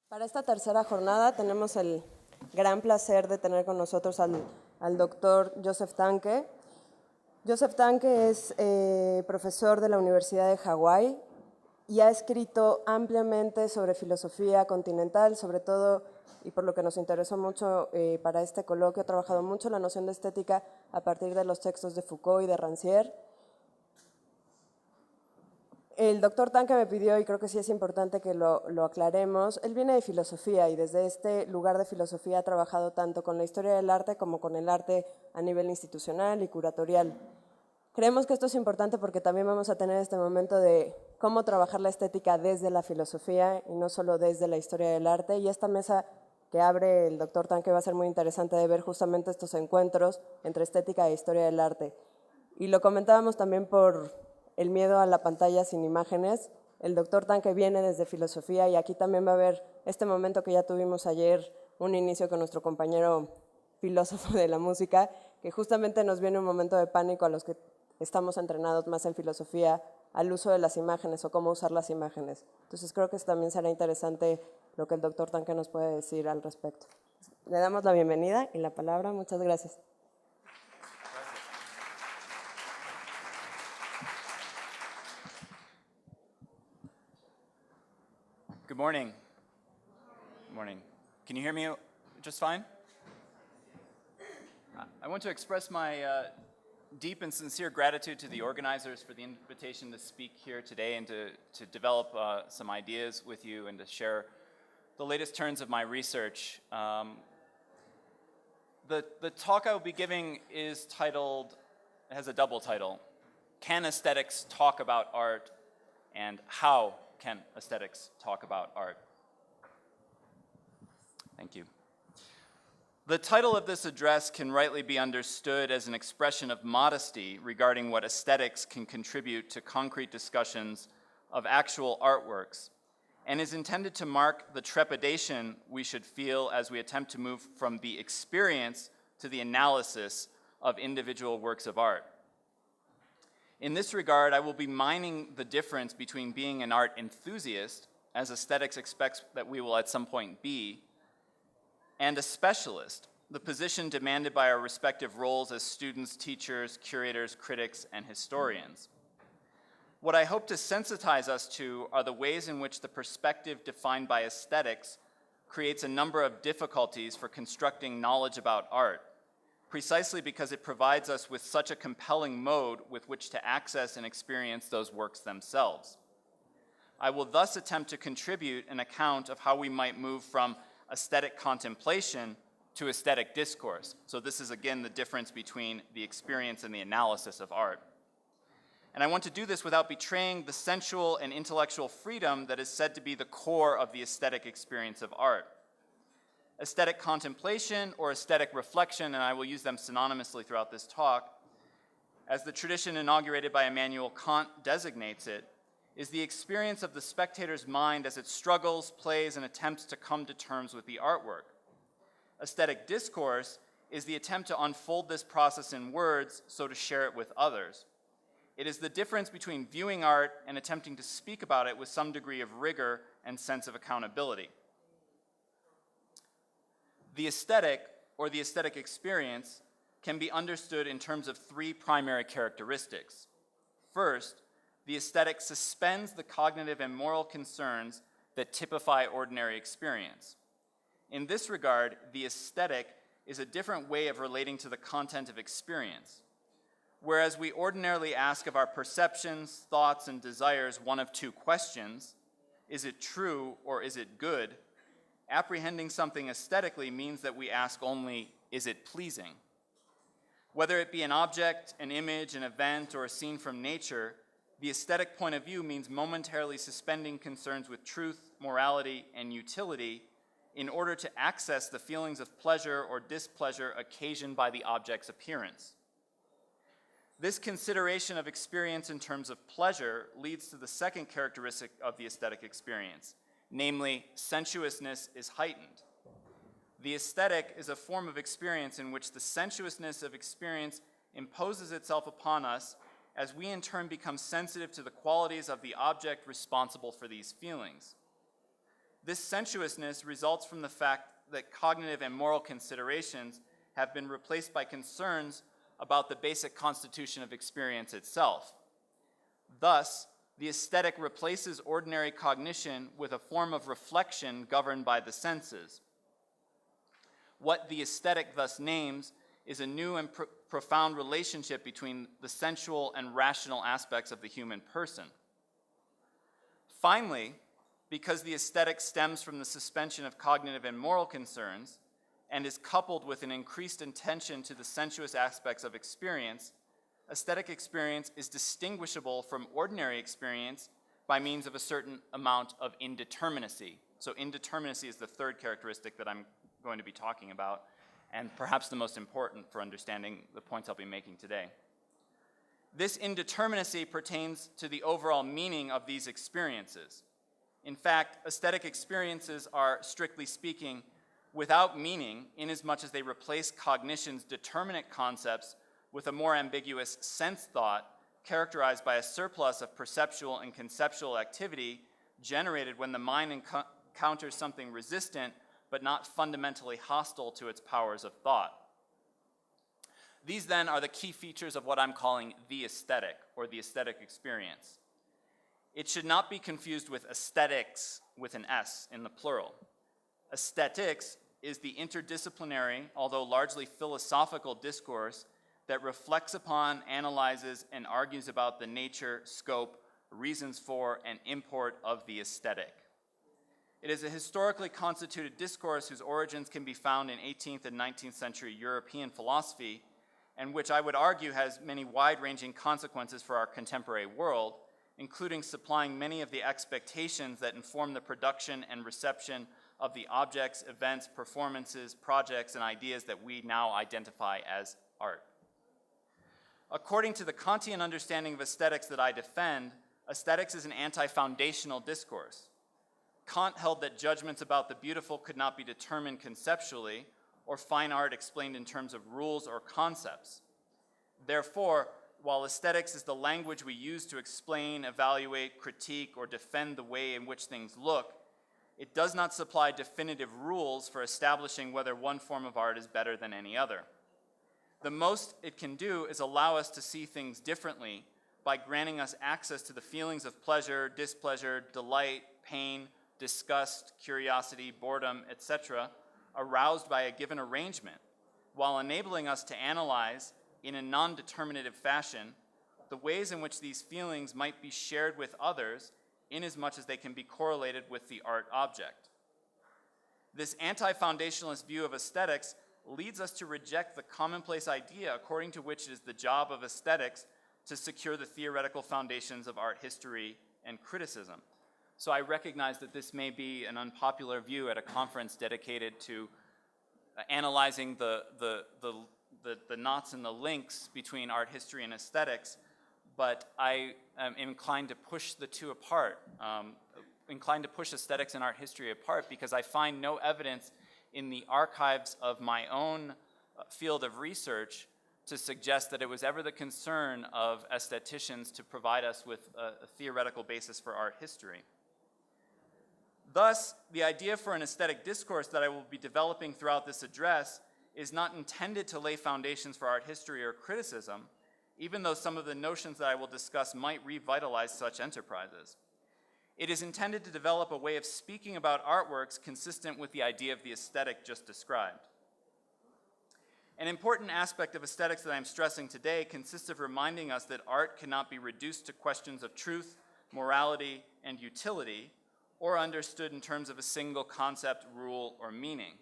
Para esta tercera jornada tenemos el gran placer de tener con nosotros al doctor Joseph Tanke. Joseph Tanke es profesor de la Universidad de Hawái y ha escrito ampliamente sobre filosofía continental, sobre todo, y por lo que nos interesó mucho para este coloquio, ha trabajado mucho la noción de estética a partir de los textos de Foucault y de Rancière. El doctor Tanke me pidió, y creo que sí es importante que lo aclaremos, él viene de filosofía y desde este lugar de filosofía ha trabajado tanto con la historia del arte como con el arte a nivel institucional y curatorial. Creemos que esto es importante porque también vamos a tener este momento de cómo trabajar la estética desde la filosofía y no solo desde la historia del arte, y esta mesa que abre el doctor Tanke va a ser muy interesante de ver justamente estos encuentros entre estética e historia del arte. Y lo comentábamos también por el miedo a la pantalla sin imágenes. El doctor Tanke viene desde filosofía y aquí también va a haber este momento que ya tuvimos ayer, un inicio con nuestro compañero filósofo de la música, que justamente nos viene un momento de pánico a los que estamos entrenados más en filosofía, al uso de las imágenes o cómo usar las imágenes. Entonces creo que también será interesante lo que el doctor Tanke nos puede decir al respecto. Le damos la bienvenida y la palabra. Muchas gracias. Good morning. Good morning. Can you hear me just fine? I want to express my deep and sincere gratitude to the organizers for the invitation to speak here today and to develop some ideas with you and to share the latest turns of my research. The talk I will be giving is titled, it has a double title, Can Aesthetics Talk About Art, and How Can Aesthetics Talk About Art? Thank you. The title of this address can rightly be understood as an expression of modesty regarding what aesthetics can contribute to concrete discussions of actual artworks, and is intended to mark the trepidation we should feel as we attempt to move from the experience to the analysis of individual works of art. In this regard, I will be mining the difference between being an art enthusiast, as aesthetics expects that we will at some point be, and a specialist, the position demanded by our respective roles as students, teachers, curators, critics, and historians. What I hope to sensitize us to are the ways in which the perspective defined by aesthetics creates a number of difficulties for constructing knowledge about art, precisely because it provides us with such a compelling mode with which to access and experience those works themselves. I will thus attempt to contribute an account of how we might move from aesthetic contemplation to aesthetic discourse. So this is again the difference between the experience and the analysis of art. And I want to do this without betraying the sensual and intellectual freedom that is said to be the core of the aesthetic experience of art. Aesthetic contemplation or aesthetic reflection, and I will use them synonymously throughout this talk, as the tradition inaugurated by Immanuel Kant designates it, is the experience of the spectator's mind as it struggles, plays, and attempts to come to terms with the artwork. Aesthetic discourse is the attempt to unfold this process in words so to share it with others. It is the difference between viewing art and attempting to speak about it with some degree of rigor and sense of accountability. The aesthetic, or the aesthetic experience, can be understood in terms of three primary characteristics. First, the aesthetic suspends the cognitive and moral concerns that typify ordinary experience. In this regard, the aesthetic is a different way of relating to the content of experience. Whereas we ordinarily ask of our perceptions, thoughts, and desires one of two questions, is it true or is it good? Apprehending something aesthetically means that we ask only, is it pleasing? Whether it be an object, an image, an event, or a scene from nature, the aesthetic point of view means momentarily suspending concerns with truth, morality, and utility in order to access the feelings of pleasure or displeasure occasioned by the object's appearance. This consideration of experience in terms of pleasure leads to the second characteristic of the aesthetic experience, namely, sensuousness is heightened. The aesthetic is a form of experience in which the sensuousness of experience imposes itself upon us as we in turn become sensitive to the qualities of the object responsible for these feelings. This sensuousness results from the fact that cognitive and moral considerations have been replaced by concerns about the basic constitution of experience itself. Thus, the aesthetic replaces ordinary cognition with a form of reflection governed by the senses. What the aesthetic thus names is a new and profound relationship between the sensual and rational aspects of the human person. Finally, because the aesthetic stems from the suspension of cognitive and moral concerns and is coupled with an increased attention to the sensuous aspects of experience, aesthetic experience is distinguishable from ordinary experience by means of a certain amount of indeterminacy. So indeterminacy is the third characteristic that I'm going to be talking about, and perhaps the most important for understanding the points I'll be making today. This indeterminacy pertains to the overall meaning of these experiences. In fact, aesthetic experiences are, strictly speaking, without meaning inasmuch as they replace cognition's determinate concepts with a more ambiguous sense thought characterized by a surplus of perceptual and conceptual activity generated when the mind encounters something resistant but not fundamentally hostile to its powers of thought. These then are the key features of what I'm calling the aesthetic, or the aesthetic experience. It should not be confused with aesthetics with an S in the plural. Aesthetics is the interdisciplinary, although largely philosophical discourse that reflects upon, analyzes, and argues about the nature, scope, reasons for, and import of the aesthetic. It is a historically constituted discourse whose origins can be found in 18th and 19th century European philosophy, and which I would argue has many wide-ranging consequences for our contemporary world, including supplying many of the expectations that inform the production and reception of the objects, events, performances, projects, and ideas that we now identify as art. According to the Kantian understanding of aesthetics that I defend, aesthetics is an anti-foundational discourse. Kant held that judgments about the beautiful could not be determined conceptually, or fine art explained in terms of rules or concepts. Therefore, while aesthetics is the language we use to explain, evaluate, critique, or defend the way in which things look, it does not supply definitive rules for establishing whether one form of art is better than any other. The most it can do is allow us to see things differently by granting us access to the feelings of pleasure, displeasure, delight, pain, disgust, curiosity, boredom, etc., aroused by a given arrangement, while enabling us to analyze, in a non-determinative fashion, the ways in which these feelings might be shared with others inasmuch as they can be correlated with the art object. This anti-foundationalist view of aesthetics leads us to reject the commonplace idea according to which it is the job of aesthetics to secure the theoretical foundations of art history and criticism. So I recognize that this may be an unpopular view at a conference dedicated to analyzing the knots and the links between art history and aesthetics, but I am inclined to push the two apart, inclined to push aesthetics and art history apart, because I find no evidence in the archives of my own field of research to suggest that it was ever the concern of aestheticians to provide us with a theoretical basis for art history. Thus, the idea for an aesthetic discourse that I will be developing throughout this address is not intended to lay foundations for art history or criticism, even though some of the notions that I will discuss might revitalize such enterprises. It is intended to develop a way of speaking about artworks consistent with the idea of the aesthetic just described. An important aspect of aesthetics that I'm stressing today consists of reminding us that art cannot be reduced to questions of truth, morality, and utility, or understood in terms of a single concept, rule, or meaning.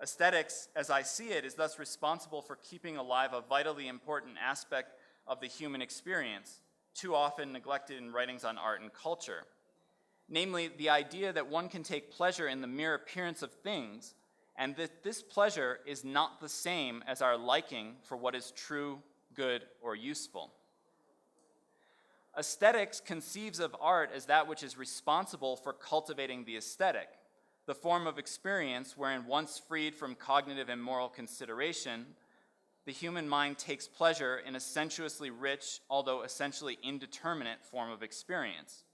Aesthetics, as I see it, is thus responsible for keeping alive a vitally important aspect of the human experience, too often neglected in writings on art and culture. Namely, the idea that one can take pleasure in the mere appearance of things, and that this pleasure is not the same as our liking for what is true, good, or useful. Aesthetics conceives of art as that which is responsible for cultivating the aesthetic, the form of experience wherein, once freed from cognitive and moral consideration, the human mind takes pleasure in a sensuously rich, although essentially indeterminate form of experience.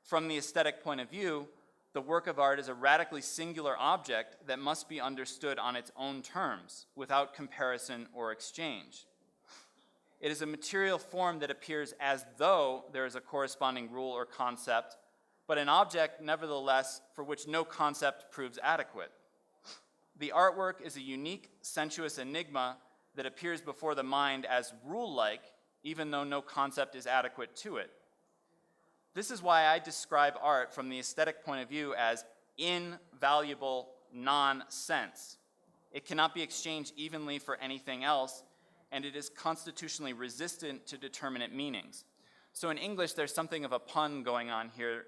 From the aesthetic point of view, The work of art is a radically singular object that must be understood on its own terms, without comparison or exchange. It is a material form that appears as though there is a corresponding rule or concept, but an object, nevertheless, for which no concept proves adequate. The artwork is a unique, sensuous enigma that appears before the mind as rule-like, even though no concept is adequate to it. This is why I describe art from the aesthetic point of view as invaluable nonsense. It cannot be exchanged evenly for anything else, and it is constitutionally resistant to determinate meanings. So in English, there's something of a pun going on here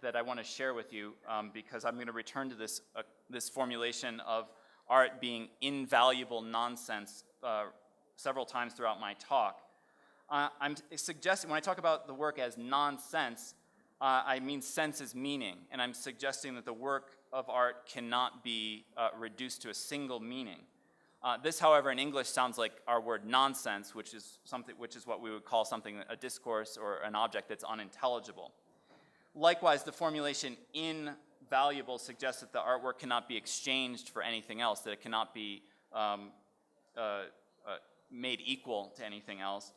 that I want to share with you because I'm going to return to this formulation of art being invaluable nonsense several times throughout my talk. I'm suggesting, when I talk about the work as nonsense, I mean sense as meaning, and I'm suggesting that the work of art cannot be reduced to a single meaning. This, however, in English sounds like our word nonsense, which is what we would call something a discourse or an object that's unintelligible. Likewise, the formulation invaluable suggests that the artwork cannot be exchanged for anything else, that it cannot be made equal to anything else.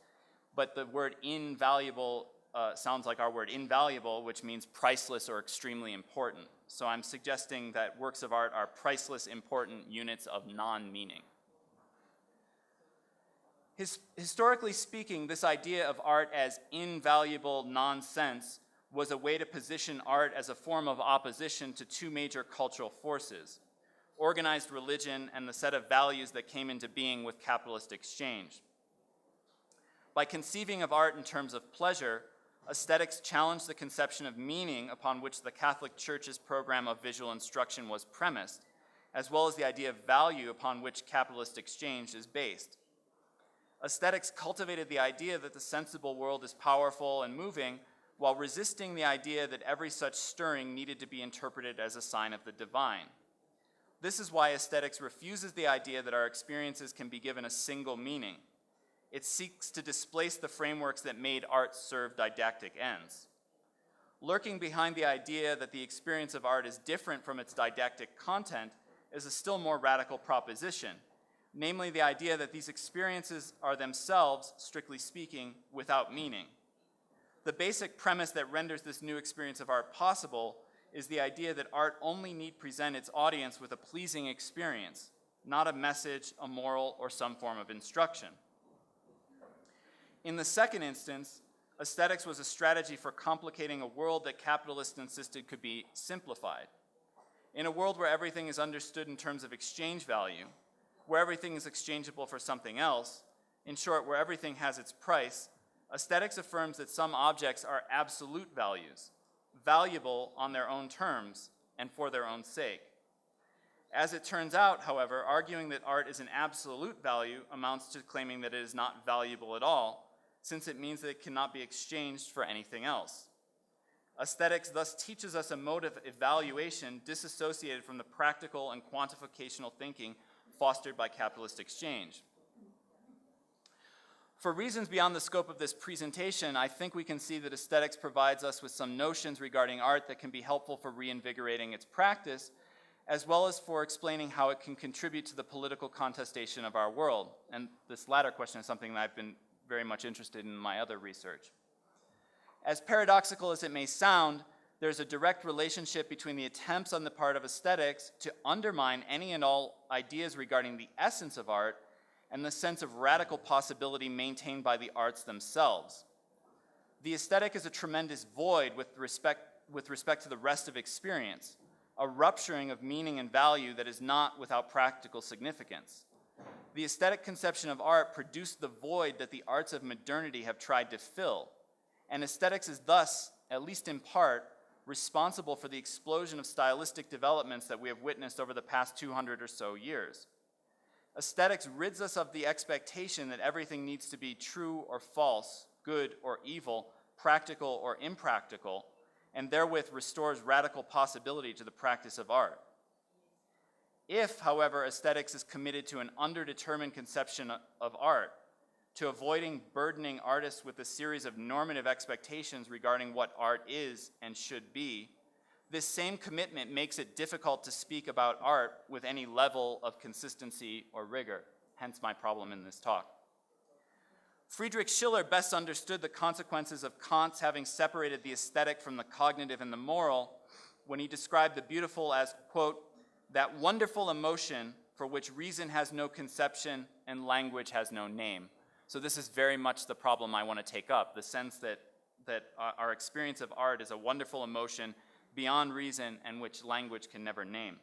But the word invaluable sounds like our word invaluable, which means priceless or extremely important. So I'm suggesting that works of art are priceless, important units of non-meaning. Historically speaking, this idea of art as invaluable nonsense was a way to position art as a form of opposition to two major cultural forces: organized religion and the set of values that came into being with capitalist exchange. By conceiving of art in terms of pleasure, aesthetics challenged the conception of meaning upon which the Catholic Church's program of visual instruction was premised, as well as the idea of value upon which capitalist exchange is based. Aesthetics cultivated the idea that the sensible world is powerful and moving, while resisting the idea that every such stirring needed to be interpreted as a sign of the divine. This is why aesthetics refuses the idea that our experiences can be given a single meaning. It seeks to displace the frameworks that made art serve didactic ends. Lurking behind the idea that the experience of art is different from its didactic content is a still more radical proposition, namely the idea that these experiences are themselves, strictly speaking, without meaning. The basic premise that renders this new experience of art possible is the idea that art only need present its audience with a pleasing experience, not a message, a moral, or some form of instruction. In the second instance, aesthetics was a strategy for complicating a world that capitalists insisted could be simplified. In a world where everything is understood in terms of exchange value, where everything is exchangeable for something else, in short, where everything has its price, aesthetics affirms that some objects are absolute values, valuable on their own terms and for their own sake. As it turns out, however, arguing that art is an absolute value amounts to claiming that it is not valuable at all, since it means that it cannot be exchanged for anything else. Aesthetics thus teaches us a mode of evaluation disassociated from the practical and quantificational thinking fostered by capitalist exchange. For reasons beyond the scope of this presentation, I think we can see that aesthetics provides us with some notions regarding art that can be helpful for reinvigorating its practice, as well as for explaining how it can contribute to the political contestation of our world. And this latter question is something that I've been very much interested in my other research. As paradoxical as it may sound, there's a direct relationship between the attempts on the part of aesthetics to undermine any and all ideas regarding the essence of art and the sense of radical possibility maintained by the arts themselves. The aesthetic is a tremendous void with respect to the rest of experience, a rupturing of meaning and value that is not without practical significance. The aesthetic conception of art produced the void that the arts of modernity have tried to fill, and aesthetics is thus, at least in part, responsible for the explosion of stylistic developments that we have witnessed over the past 200 or so years. Aesthetics rids us of the expectation that everything needs to be true or false, good or evil, practical or impractical, and therewith restores radical possibility to the practice of art. If, however, aesthetics is committed to an underdetermined conception of art, to avoiding burdening artists with a series of normative expectations regarding what art is and should be, this same commitment makes it difficult to speak about art with any level of consistency or rigor, hence my problem in this talk. Friedrich Schiller best understood the consequences of Kant's having separated the aesthetic from the cognitive and the moral when he described the beautiful as, quote, that wonderful emotion for which reason has no conception and language has no name. So this is very much the problem I want to take up, the sense that our experience of art is a wonderful emotion beyond reason and which language can never name.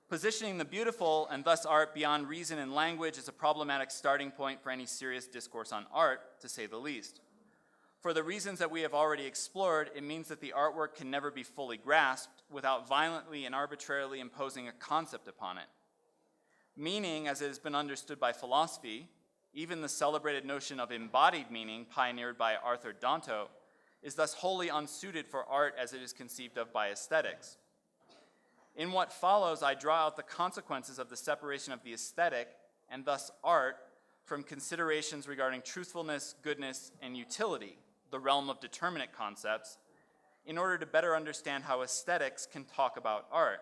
Positioning the beautiful and thus art beyond reason and language is a problematic starting point for any serious discourse on art, to say the least. For the reasons that we have already explored, it means that the artwork can never be fully grasped without violently and arbitrarily imposing a concept upon it. Meaning, as it has been understood by philosophy, even the celebrated notion of embodied meaning pioneered by Arthur Danto, is thus wholly unsuited for art as it is conceived of by aesthetics. In what follows, I draw out the consequences of the separation of the aesthetic, and thus art, from considerations regarding truthfulness, goodness, and utility, the realm of determinate concepts, in order to better understand how aesthetics can talk about art.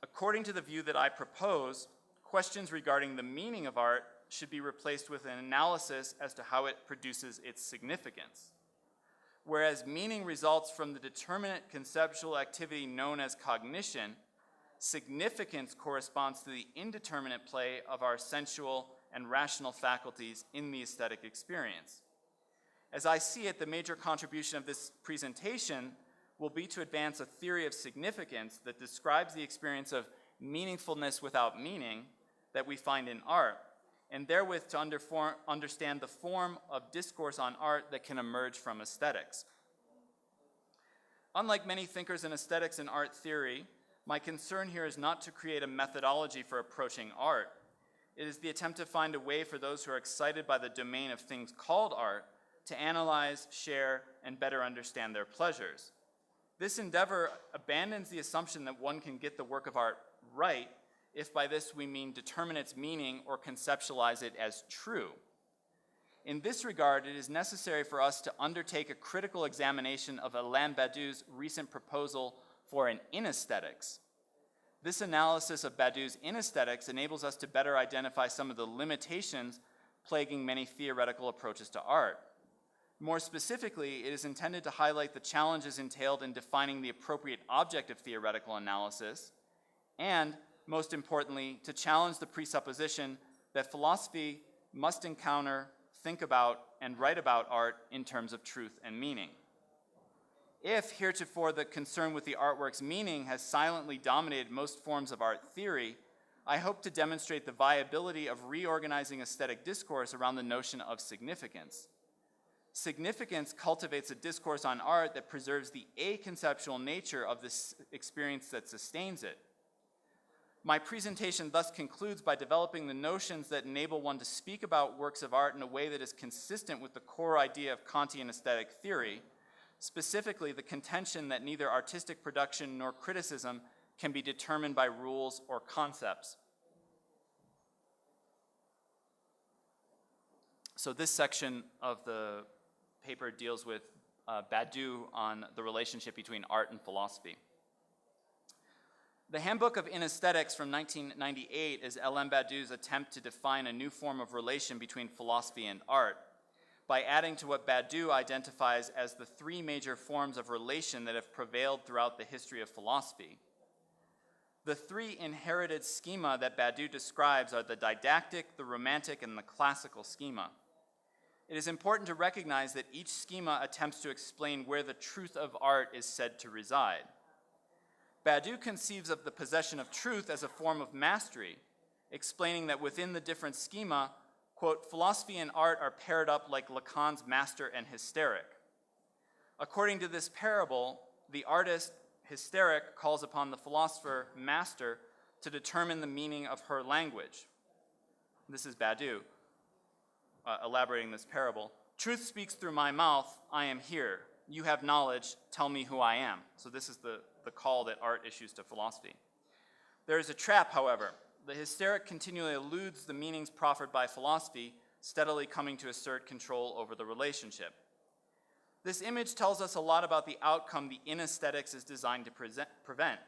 According to the view that I propose, questions regarding the meaning of art should be replaced with an analysis as to how it produces its significance. Whereas meaning results from the determinate conceptual activity known as cognition, significance corresponds to the indeterminate play of our sensual and rational faculties in the aesthetic experience. As I see it, the major contribution of this presentation will be to advance a theory of significance that describes the experience of meaningfulness without meaning that we find in art, and therewith to understand the form of discourse on art that can emerge from aesthetics. Unlike many thinkers in aesthetics and art theory, my concern here is not to create a methodology for approaching art. It is the attempt to find a way for those who are excited by the domain of things called art to analyze, share, and better understand their pleasures. This endeavor abandons the assumption that one can get the work of art right, if by this we mean determine its meaning or conceptualize it as true. In this regard, it is necessary for us to undertake a critical examination of Alain Badiou's recent proposal for an inesthetics. This analysis of Badiou's inesthetics enables us to better identify some of the limitations plaguing many theoretical approaches to art. More specifically, it is intended to highlight the challenges entailed in defining the appropriate object of theoretical analysis, and, most importantly, to challenge the presupposition that philosophy must encounter, think about, and write about art in terms of truth and meaning. If heretofore the concern with the artwork's meaning has silently dominated most forms of art theory, I hope to demonstrate the viability of reorganizing aesthetic discourse around the notion of significance. Significance cultivates a discourse on art that preserves the aconceptual nature of this experience that sustains it. My presentation thus concludes by developing the notions that enable one to speak about works of art in a way that is consistent with the core idea of Kantian aesthetic theory, specifically the contention that neither artistic production nor criticism can be determined by rules or concepts. So this section of the paper deals with Badiou on the relationship between art and philosophy. The Handbook of Inesthetics from 1998 is Alain Badiou's attempt to define a new form of relation between philosophy and art by adding to what Badiou identifies as the three major forms of relation that have prevailed throughout the history of philosophy. The three inherited schema that Badiou describes are the didactic, the romantic, and the classical schema. It is important to recognize that each schema attempts to explain where the truth of art is said to reside. Badiou conceives of the possession of truth as a form of mastery, explaining that within the different schema, quote, philosophy and art are paired up like Lacan's master and hysteric. According to this parable, the artist, hysteric, calls upon the philosopher, master, to determine the meaning of her language. This is Badiou elaborating this parable. Truth speaks through my mouth, I am here. You have knowledge, tell me who I am. So this is the call that art issues to philosophy. There is a trap, however. The hysteric continually eludes the meanings proffered by philosophy, steadily coming to assert control over the relationship. This image tells us a lot about the outcome the inesthetics is designed to prevent.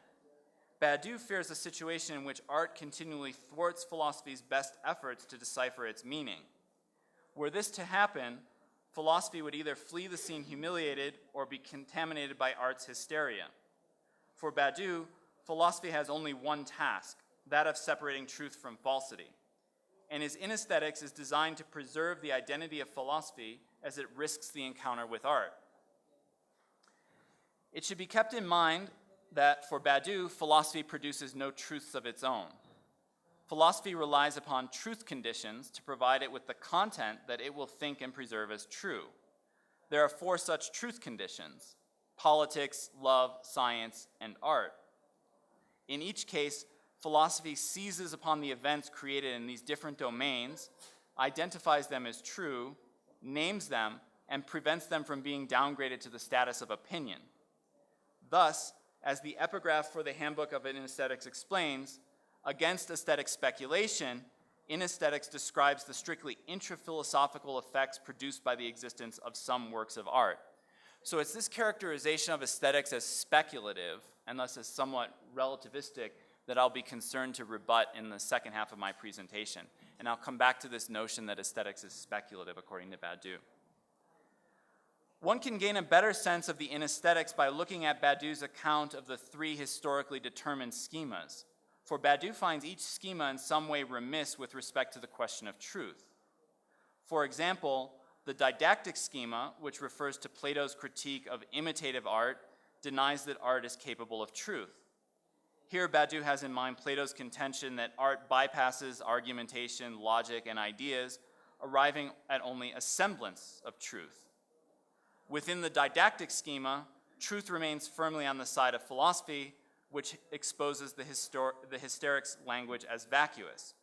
Badiou fears a situation in which art continually thwarts philosophy's best efforts to decipher its meaning. Were this to happen, philosophy would either flee the scene humiliated or be contaminated by art's hysteria. For Badiou, philosophy has only one task, that of separating truth from falsity. And his inesthetics is designed to preserve the identity of philosophy as it risks the encounter with art. It should be kept in mind that for Badiou, philosophy produces no truths of its own. Philosophy relies upon truth conditions to provide it with the content that it will think and preserve as true. There are 4 such truth conditions: politics, love, science, and art. In each case, philosophy seizes upon the events created in these different domains, identifies them as true, names them, and prevents them from being downgraded to the status of opinion. Thus, as the epigraph for the Handbook of Inesthetics explains, against aesthetic speculation, inesthetics describes the strictly intra-philosophical effects produced by the existence of some works of art. So it's this characterization of aesthetics as speculative, and thus as somewhat relativistic, that I'll be concerned to rebut in the second half of my presentation. And I'll come back to this notion that aesthetics is speculative according to Badiou. One can gain a better sense of the inesthetics by looking at Badiou's account of the 3 historically determined schemas. For Badiou finds each schema in some way remiss with respect to the question of truth. For example, the didactic schema, which refers to Plato's critique of imitative art, denies that art is capable of truth. Here, Badiou has in mind Plato's contention that art bypasses argumentation, logic, and ideas, arriving at only a semblance of truth. Within the didactic schema, truth remains firmly on the side of philosophy, which exposes the hysterics language as vacuous.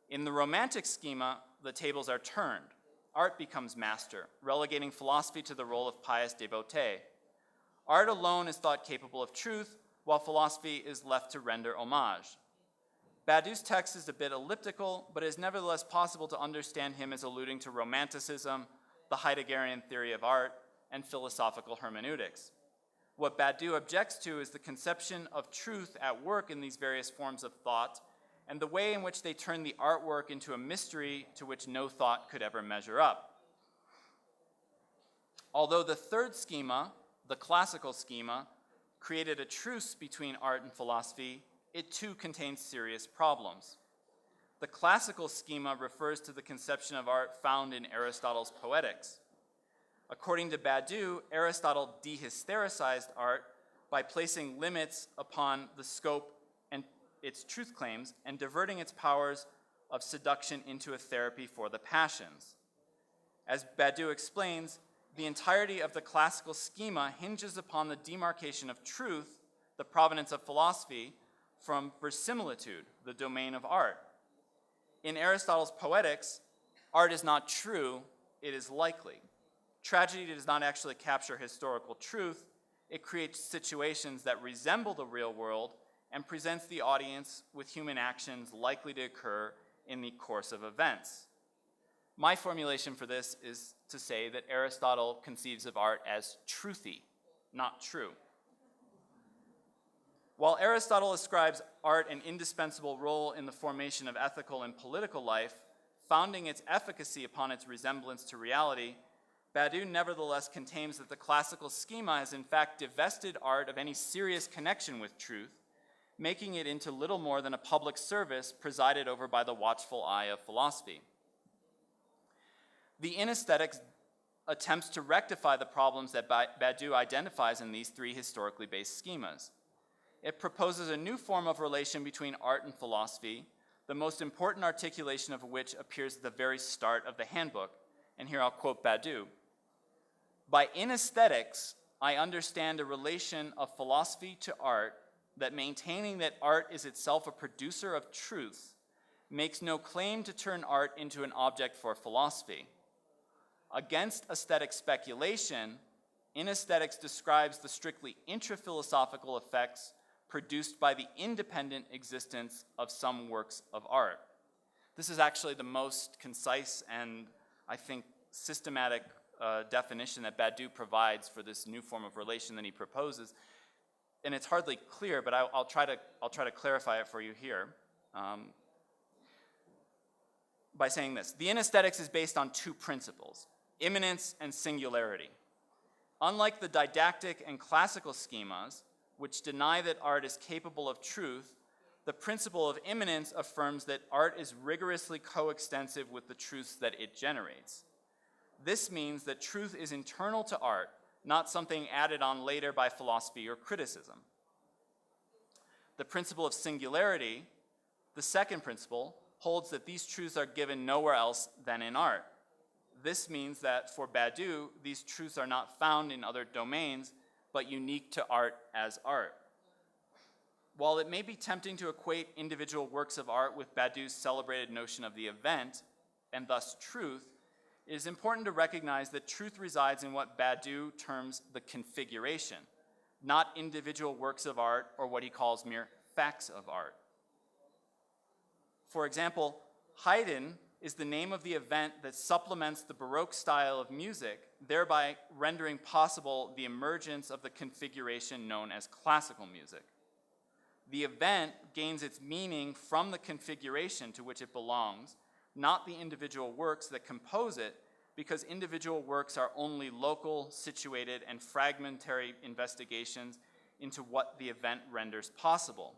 In the romantic schema, the tables are turned. Art becomes master, relegating philosophy to the role of pious devotee. Art alone is thought capable of truth, while philosophy is left to render homage. Badiou's text is a bit elliptical, but it is nevertheless possible to understand him as alluding to Romanticism, the Heideggerian theory of art, and philosophical hermeneutics. What Badiou objects to is the conception of truth at work in these various forms of thought, and the way in which they turn the artwork into a mystery to which no thought could ever measure up. Although the 3rd schema, the classical schema, created a truce between art and philosophy, it too contains serious problems. The classical schema refers to the conception of art found in Aristotle's Poetics. According to Badiou, Aristotle dehystericized art by placing limits upon the scope and its truth claims and diverting its powers of seduction into a therapy for the passions. As Badiou explains, the entirety of the classical schema hinges upon the demarcation of truth, the provenance of philosophy, from verisimilitude, the domain of art. In Aristotle's Poetics, art is not true, it is likely. Tragedy does not actually capture historical truth, it creates situations that resemble the real world and presents the audience with human actions likely to occur in the course of events. My formulation for this is to say that Aristotle conceives of art as truthy, not true. While Aristotle ascribes art an indispensable role in the formation of ethical and political life, founding its efficacy upon its resemblance to reality, Badiou nevertheless contends that the classical schema has in fact divested art of any serious connection with truth, making it into little more than a public service presided over by the watchful eye of philosophy. The inesthetics attempts to rectify the problems that Badiou identifies in these 3 historically based schemas. It proposes a new form of relation between art and philosophy, the most important articulation of which appears at the very start of the handbook. And here I'll quote Badiou. By inesthetics, I understand a relation of philosophy to art that, maintaining that art is itself a producer of truth, makes no claim to turn art into an object for philosophy. Against aesthetic speculation, inesthetics describes the strictly intra-philosophical effects produced by the independent existence of some works of art. This is actually the most concise and, I think, systematic definition that Badiou provides for this new form of relation that he proposes. And it's hardly clear, but I'll try to clarify it for you here by saying this. The inesthetics is based on two principles, immanence and singularity. Unlike the didactic and classical schemas, which deny that art is capable of truth, the principle of immanence affirms that art is rigorously coextensive with the truths that it generates. This means that truth is internal to art, not something added on later by philosophy or criticism. The principle of singularity, the second principle, holds that these truths are given nowhere else than in art. This means that for Badiou, these truths are not found in other domains, but unique to art as art. While it may be tempting to equate individual works of art with Badiou's celebrated notion of the event, and thus truth, it is important to recognize that truth resides in what Badiou terms the configuration, not individual works of art or what he calls mere facts of art. For example, Haydn is the name of the event that supplements the Baroque style of music, thereby rendering possible the emergence of the configuration known as classical music. The event gains its meaning from the configuration to which it belongs, not the individual works that compose it, because individual works are only local, situated, and fragmentary investigations into what the event renders possible.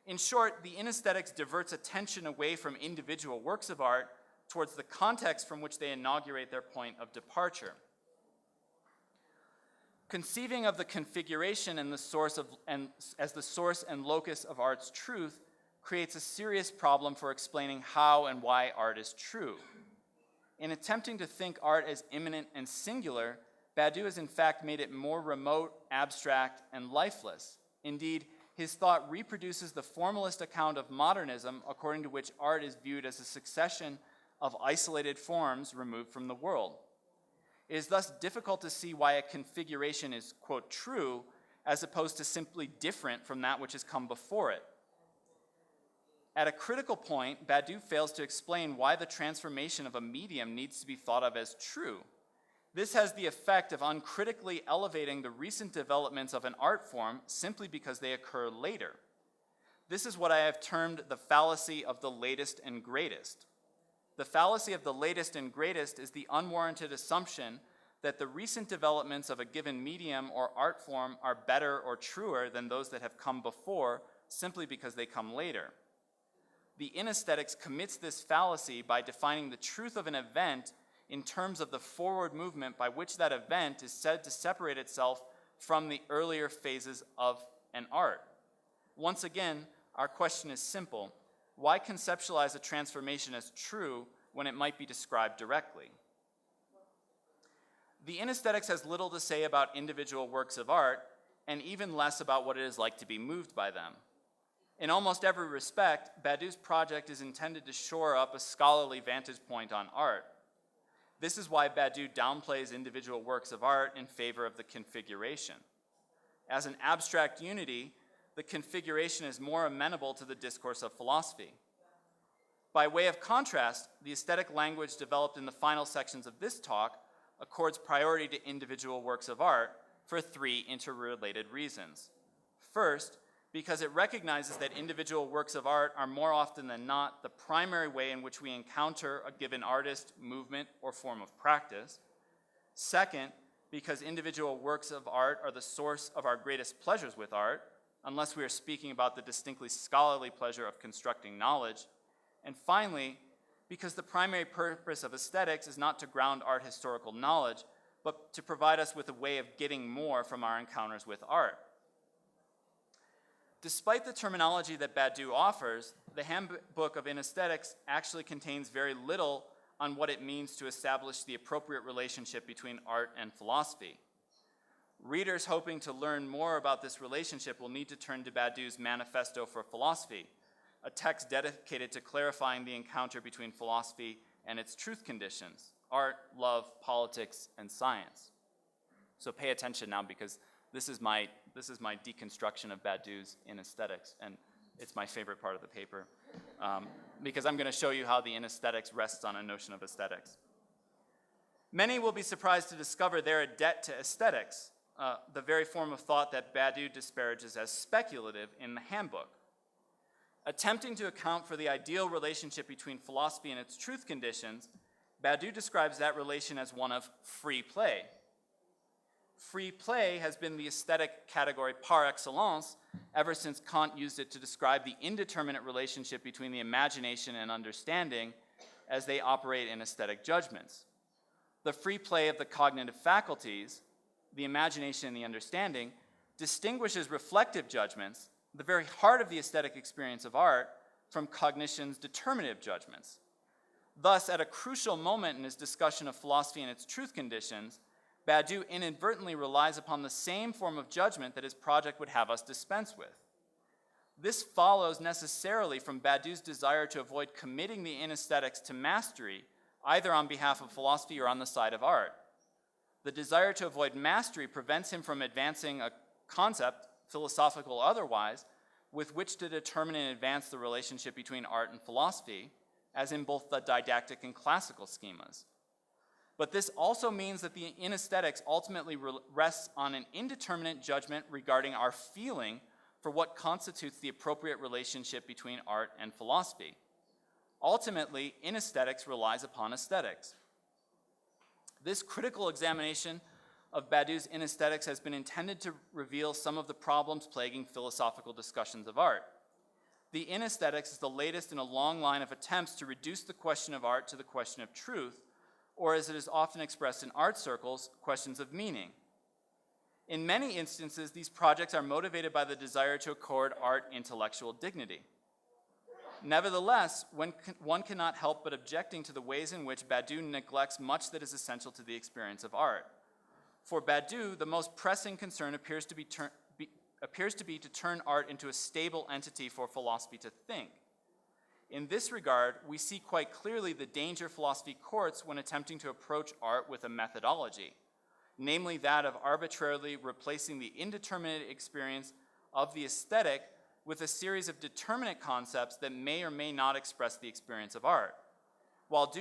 In short, the inesthetics diverts attention away from individual works of art towards the context from which they inaugurate their point of departure. Conceiving of the configuration and as the source and locus of art's truth creates a serious problem for explaining how and why art is true. In attempting to think art as immanent and singular, Badiou has in fact made it more remote, abstract, and lifeless. Indeed, his thought reproduces the formalist account of modernism, according to which art is viewed as a succession of isolated forms removed from the world. It is thus difficult to see why a configuration is, quote, true, as opposed to simply different from that which has come before it. At a critical point, Badiou fails to explain why the transformation of a medium needs to be thought of as true. This has the effect of uncritically elevating the recent developments of an art form simply because they occur later. This is what I have termed the fallacy of the latest and greatest. The fallacy of the latest and greatest is the unwarranted assumption that the recent developments of a given medium or art form are better or truer than those that have come before simply because they come later. The inesthetics commits this fallacy by defining the truth of an event in terms of the forward movement by which that event is said to separate itself from the earlier phases of an art. Once again, our question is simple. Why conceptualize a transformation as true when it might be described directly? The inesthetics has little to say about individual works of art, and even less about what it is like to be moved by them. In almost every respect, Badiou's project is intended to shore up a scholarly vantage point on art. This is why Badiou downplays individual works of art in favor of the configuration. As an abstract unity, the configuration is more amenable to the discourse of philosophy. By way of contrast, the aesthetic language developed in the final sections of this talk accords priority to individual works of art for three interrelated reasons. First, because it recognizes that individual works of art are more often than not the primary way in which we encounter a given artist, movement, or form of practice. Second, because individual works of art are the source of our greatest pleasures with art, unless we are speaking about the distinctly scholarly pleasure of constructing knowledge. And finally, because the primary purpose of aesthetics is not to ground art historical knowledge, but to provide us with a way of getting more from our encounters with art. Despite the terminology that Badiou offers, the Handbook of Inesthetics actually contains very little on what it means to establish the appropriate relationship between art and philosophy. Readers hoping to learn more about this relationship will need to turn to Badiou's Manifesto for Philosophy, a text dedicated to clarifying the encounter between philosophy and its truth conditions, art, love, politics, and science. So pay attention now, because this is my deconstruction of Badiou's inesthetics, and it's my favorite part of the paper, because I'm going to show you how the inesthetics rests on a notion of aesthetics. Many will be surprised to discover they're a debt to aesthetics, the very form of thought that Badiou disparages as speculative in the handbook. Attempting to account for the ideal relationship between philosophy and its truth conditions, Badiou describes that relation as one of free play. Free play has been the aesthetic category par excellence ever since Kant used it to describe the indeterminate relationship between the imagination and understanding as they operate in aesthetic judgments. The free play of the cognitive faculties, the imagination and the understanding, distinguishes reflective judgments, the very heart of the aesthetic experience of art, from cognition's determinative judgments. Thus, at a crucial moment in his discussion of philosophy and its truth conditions, Badiou inadvertently relies upon the same form of judgment that his project would have us dispense with. This follows necessarily from Badiou's desire to avoid committing the inesthetics to mastery, either on behalf of philosophy or on the side of art. The desire to avoid mastery prevents him from advancing a concept, philosophical or otherwise, with which to determine and advance the relationship between art and philosophy, as in both the didactic and classical schemas. But this also means that the inesthetics ultimately rests on an indeterminate judgment regarding our feeling for what constitutes the appropriate relationship between art and philosophy. Ultimately, inesthetics relies upon aesthetics. This critical examination of Badiou's inesthetics has been intended to reveal some of the problems plaguing philosophical discussions of art. The inesthetics is the latest in a long line of attempts to reduce the question of art to the question of truth, or as it is often expressed in art circles, questions of meaning. In many instances, these projects are motivated by the desire to accord art intellectual dignity. Nevertheless, one cannot help but objecting to the ways in which Badiou neglects much that is essential to the experience of art. For Badiou, the most pressing concern appears to be to turn art into a stable entity for philosophy to think. In this regard, we see quite clearly the danger philosophy courts when attempting to approach art with a methodology, namely that of arbitrarily replacing the indeterminate experience of the aesthetic with a series of determinate concepts that may or may not express the experience of art. While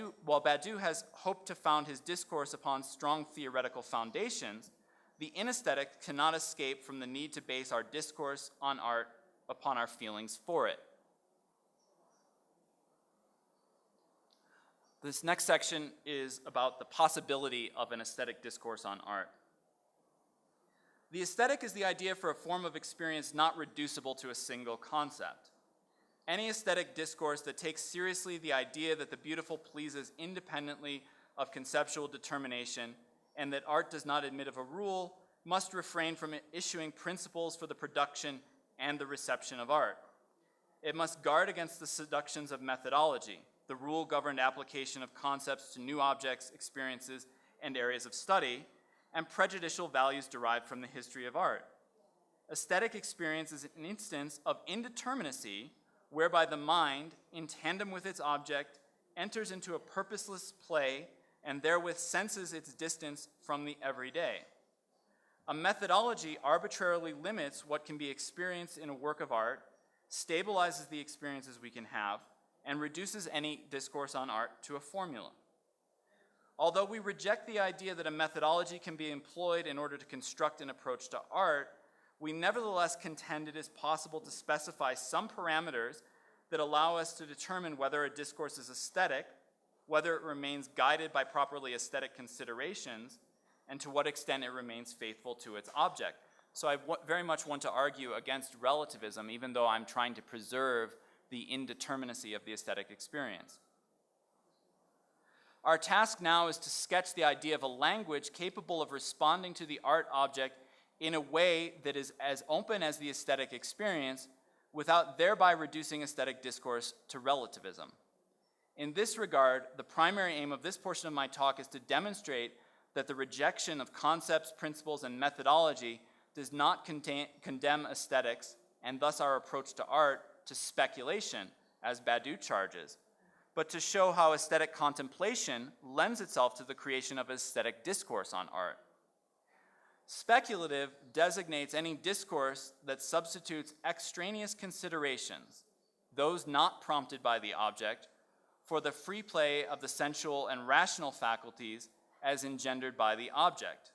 Badiou has hoped to found his discourse upon strong theoretical foundations, the inesthetic cannot escape from the need to base our discourse on art upon our feelings for it. This next section is about the possibility of an aesthetic discourse on art. The aesthetic is the idea for a form of experience not reducible to a single concept. Any aesthetic discourse that takes seriously the idea that the beautiful pleases independently of conceptual determination and that art does not admit of a rule must refrain from issuing principles for the production and the reception of art. It must guard against the seductions of methodology, the rule-governed application of concepts to new objects, experiences, and areas of study, and prejudicial values derived from the history of art. Aesthetic experience is an instance of indeterminacy whereby the mind, in tandem with its object, enters into a purposeless play and therewith senses its distance from the everyday. A methodology arbitrarily limits what can be experienced in a work of art, stabilizes the experiences we can have, and reduces any discourse on art to a formula. Although we reject the idea that a methodology can be employed in order to construct an approach to art, we nevertheless contend it is possible to specify some parameters that allow us to determine whether a discourse is aesthetic, whether it remains guided by properly aesthetic considerations, and to what extent it remains faithful to its object. So I very much want to argue against relativism, even though I'm trying to preserve the indeterminacy of the aesthetic experience. Our task now is to sketch the idea of a language capable of responding to the art object in a way that is as open as the aesthetic experience, without thereby reducing aesthetic discourse to relativism. In this regard, the primary aim of this portion of my talk is to demonstrate that the rejection of concepts, principles, and methodology does not condemn aesthetics, and thus our approach to art, to speculation, as Badiou charges, but to show how aesthetic contemplation lends itself to the creation of aesthetic discourse on art. Speculative designates any discourse that substitutes extraneous considerations, those not prompted by the object, for the free play of the sensual and rational faculties as engendered by the object.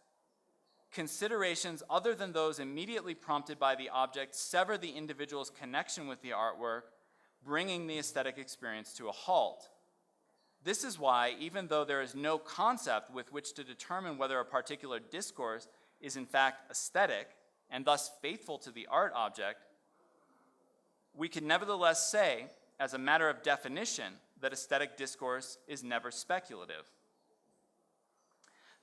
Considerations other than those immediately prompted by the object sever the individual's connection with the artwork, bringing the aesthetic experience to a halt. This is why, even though there is no concept with which to determine whether a particular discourse is in fact aesthetic, and thus faithful to the art object, we can nevertheless say, as a matter of definition, that aesthetic discourse is never speculative.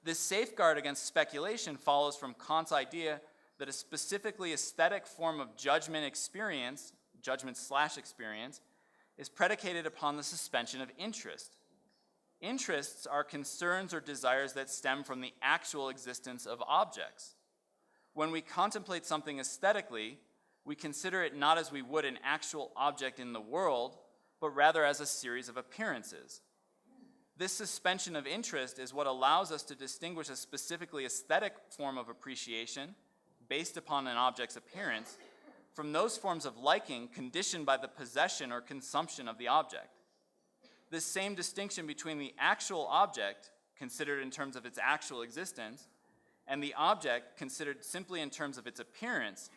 This safeguard against speculation follows from Kant's idea that a specifically aesthetic form of judgment experience, judgment/experience, is predicated upon the suspension of interest. Interests are concerns or desires that stem from the actual existence of objects. When we contemplate something aesthetically, we consider it not as we would an actual object in the world, but rather as a series of appearances. This suspension of interest is what allows us to distinguish a specifically aesthetic form of appreciation based upon an object's appearance from those forms of liking conditioned by the possession or consumption of the object. This same distinction between the actual object, considered in terms of its actual existence, and the object, considered simply in terms of its appearance,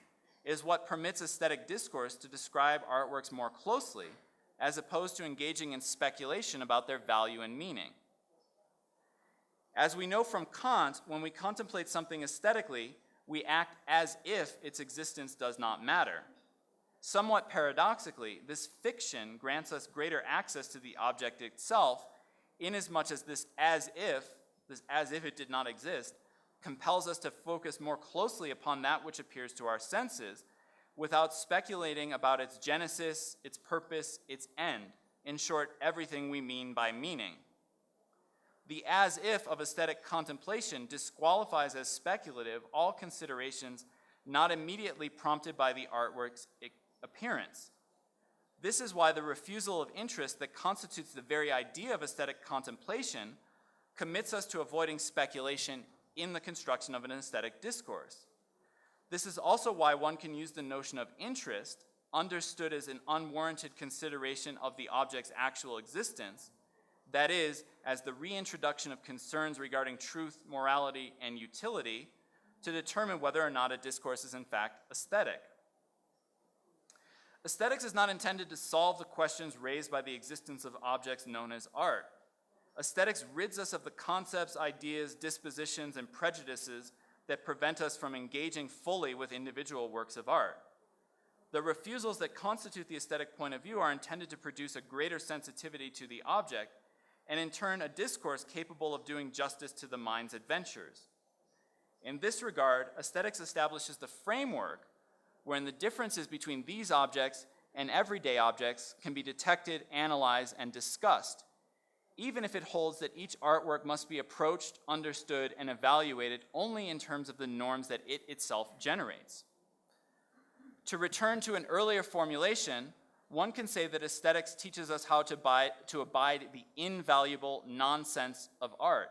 is what permits aesthetic discourse to describe artworks more closely, as opposed to engaging in speculation about their value and meaning. As we know from Kant, when we contemplate something aesthetically, we act as if its existence does not matter. Somewhat paradoxically, this fiction grants us greater access to the object itself, inasmuch as this as if it did not exist, compels us to focus more closely upon that which appears to our senses, without speculating about its genesis, its purpose, its end. In short, everything we mean by meaning. The as-if of aesthetic contemplation disqualifies as speculative all considerations not immediately prompted by the artwork's appearance. This is why the refusal of interest that constitutes the very idea of aesthetic contemplation commits us to avoiding speculation in the construction of an aesthetic discourse. This is also why one can use the notion of interest, understood as an unwarranted consideration of the object's actual existence, that is, as the reintroduction of concerns regarding truth, morality, and utility, to determine whether or not a discourse is in fact aesthetic. Aesthetics is not intended to solve the questions raised by the existence of objects known as art. Aesthetics rids us of the concepts, ideas, dispositions, and prejudices that prevent us from engaging fully with individual works of art. The refusals that constitute the aesthetic point of view are intended to produce a greater sensitivity to the object, and in turn a discourse capable of doing justice to the mind's adventures. In this regard, aesthetics establishes the framework wherein the differences between these objects and everyday objects can be detected, analyzed, and discussed, even if it holds that each artwork must be approached, understood, and evaluated only in terms of the norms that it itself generates. To return to an earlier formulation, one can say that aesthetics teaches us how to abide the invaluable nonsense of art.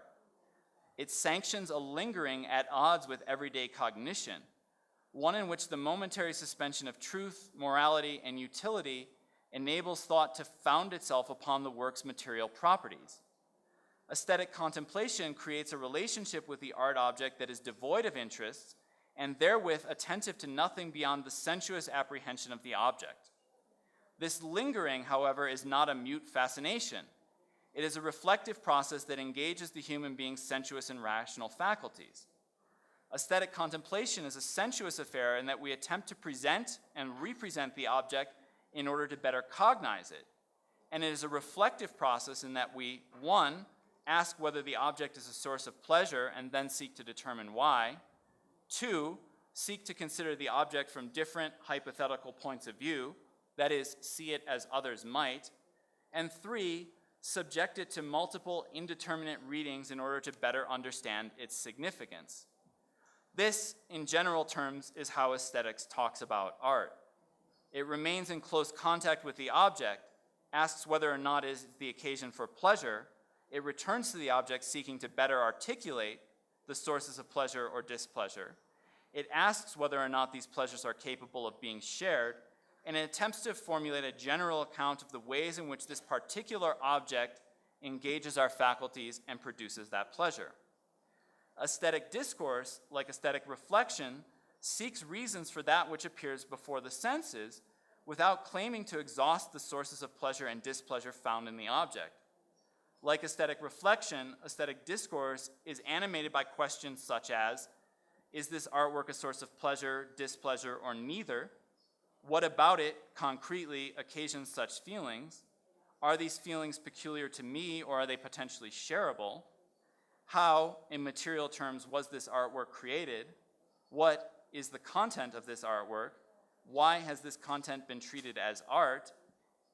It sanctions a lingering at odds with everyday cognition, one in which the momentary suspension of truth, morality, and utility enables thought to found itself upon the work's material properties. Aesthetic contemplation creates a relationship with the art object that is devoid of interests and therewith attentive to nothing beyond the sensuous apprehension of the object. This lingering, however, is not a mute fascination. It is a reflective process that engages the human being's sensuous and rational faculties. Aesthetic contemplation is a sensuous affair in that we attempt to present and represent the object in order to better cognize it. And it is a reflective process in that we, 1, ask whether the object is a source of pleasure and then seek to determine why. 2, seek to consider the object from different hypothetical points of view, that is, see it as others might. And 3, subject it to multiple indeterminate readings in order to better understand its significance. This, in general terms, is how aesthetics talks about art. It remains in close contact with the object, asks whether or not it is the occasion for pleasure. It returns to the object seeking to better articulate the sources of pleasure or displeasure. It asks whether or not these pleasures are capable of being shared, and it attempts to formulate a general account of the ways in which this particular object engages our faculties and produces that pleasure. Aesthetic discourse, like aesthetic reflection, seeks reasons for that which appears before the senses without claiming to exhaust the sources of pleasure and displeasure found in the object. Like aesthetic reflection, aesthetic discourse is animated by questions such as, is this artwork a source of pleasure, displeasure, or neither? What about it, concretely, occasions such feelings? Are these feelings peculiar to me, or are they potentially shareable? How, in material terms, was this artwork created? What is the content of this artwork? Why has this content been treated as art?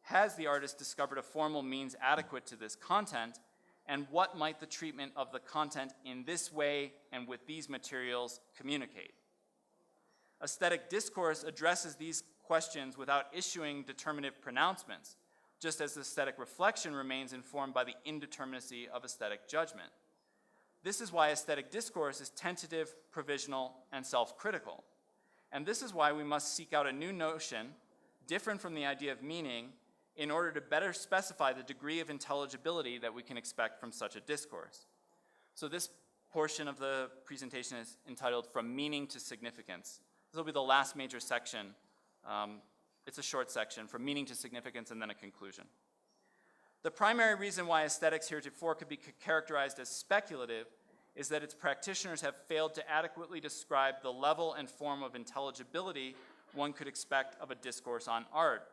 Has the artist discovered a formal means adequate to this content? And what might the treatment of the content in this way and with these materials communicate? Aesthetic discourse addresses these questions without issuing determinative pronouncements, just as aesthetic reflection remains informed by the indeterminacy of aesthetic judgment. This is why aesthetic discourse is tentative, provisional, and self-critical. And this is why we must seek out a new notion, different from the idea of meaning, in order to better specify the degree of intelligibility that we can expect from such a discourse. So this portion of the presentation is entitled From Meaning to Significance. This will be the last major section. It's a short section, From Meaning to Significance, and then a conclusion. The primary reason why aesthetics heretofore could be characterized as speculative is that its practitioners have failed to adequately describe the level and form of intelligibility one could expect of a discourse on art.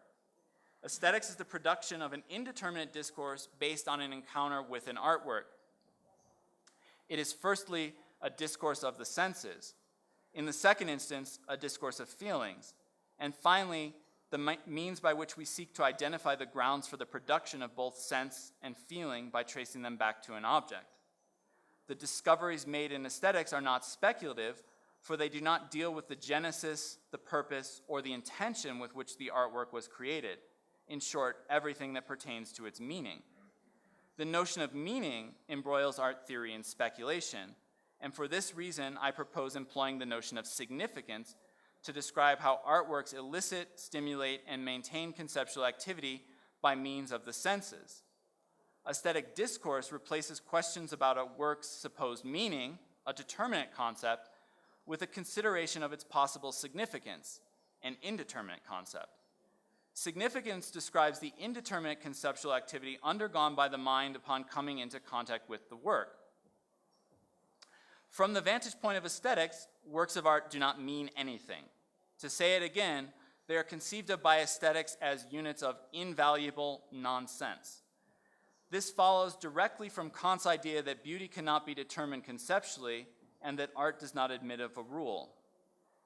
Aesthetics is the production of an indeterminate discourse based on an encounter with an artwork. It is firstly a discourse of the senses, in the second instance, a discourse of feelings, and finally, the means by which we seek to identify the grounds for the production of both sense and feeling by tracing them back to an object. The discoveries made in aesthetics are not speculative, for they do not deal with the genesis, the purpose, or the intention with which the artwork was created. In short, everything that pertains to its meaning. The notion of meaning embroils art theory and speculation, and for this reason, I propose employing the notion of significance to describe how artworks elicit, stimulate, and maintain conceptual activity by means of the senses. Aesthetic discourse replaces questions about a work's supposed meaning, a determinate concept, with a consideration of its possible significance, an indeterminate concept. Significance describes the indeterminate conceptual activity undergone by the mind upon coming into contact with the work. From the vantage point of aesthetics, works of art do not mean anything. To say it again, they are conceived of by aesthetics as units of invaluable nonsense. This follows directly from Kant's idea that beauty cannot be determined conceptually and that art does not admit of a rule.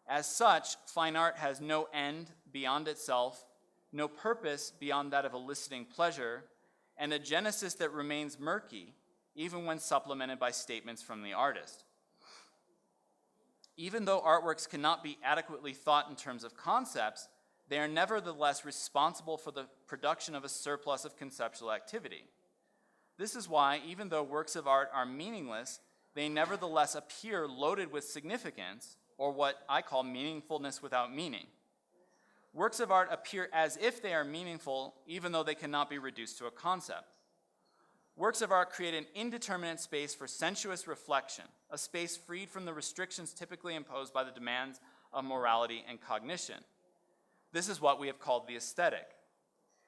As such, fine art has no end beyond itself, no purpose beyond that of eliciting pleasure, and a genesis that remains murky, even when supplemented by statements from the artist. Even though artworks cannot be adequately thought in terms of concepts, they are nevertheless responsible for the production of a surplus of conceptual activity. This is why, even though works of art are meaningless, they nevertheless appear loaded with significance, or what I call meaningfulness without meaning. Works of art appear as if they are meaningful, even though they cannot be reduced to a concept. Works of art create an indeterminate space for sensuous reflection, a space freed from the restrictions typically imposed by the demands of morality and cognition. This is what we have called the aesthetic.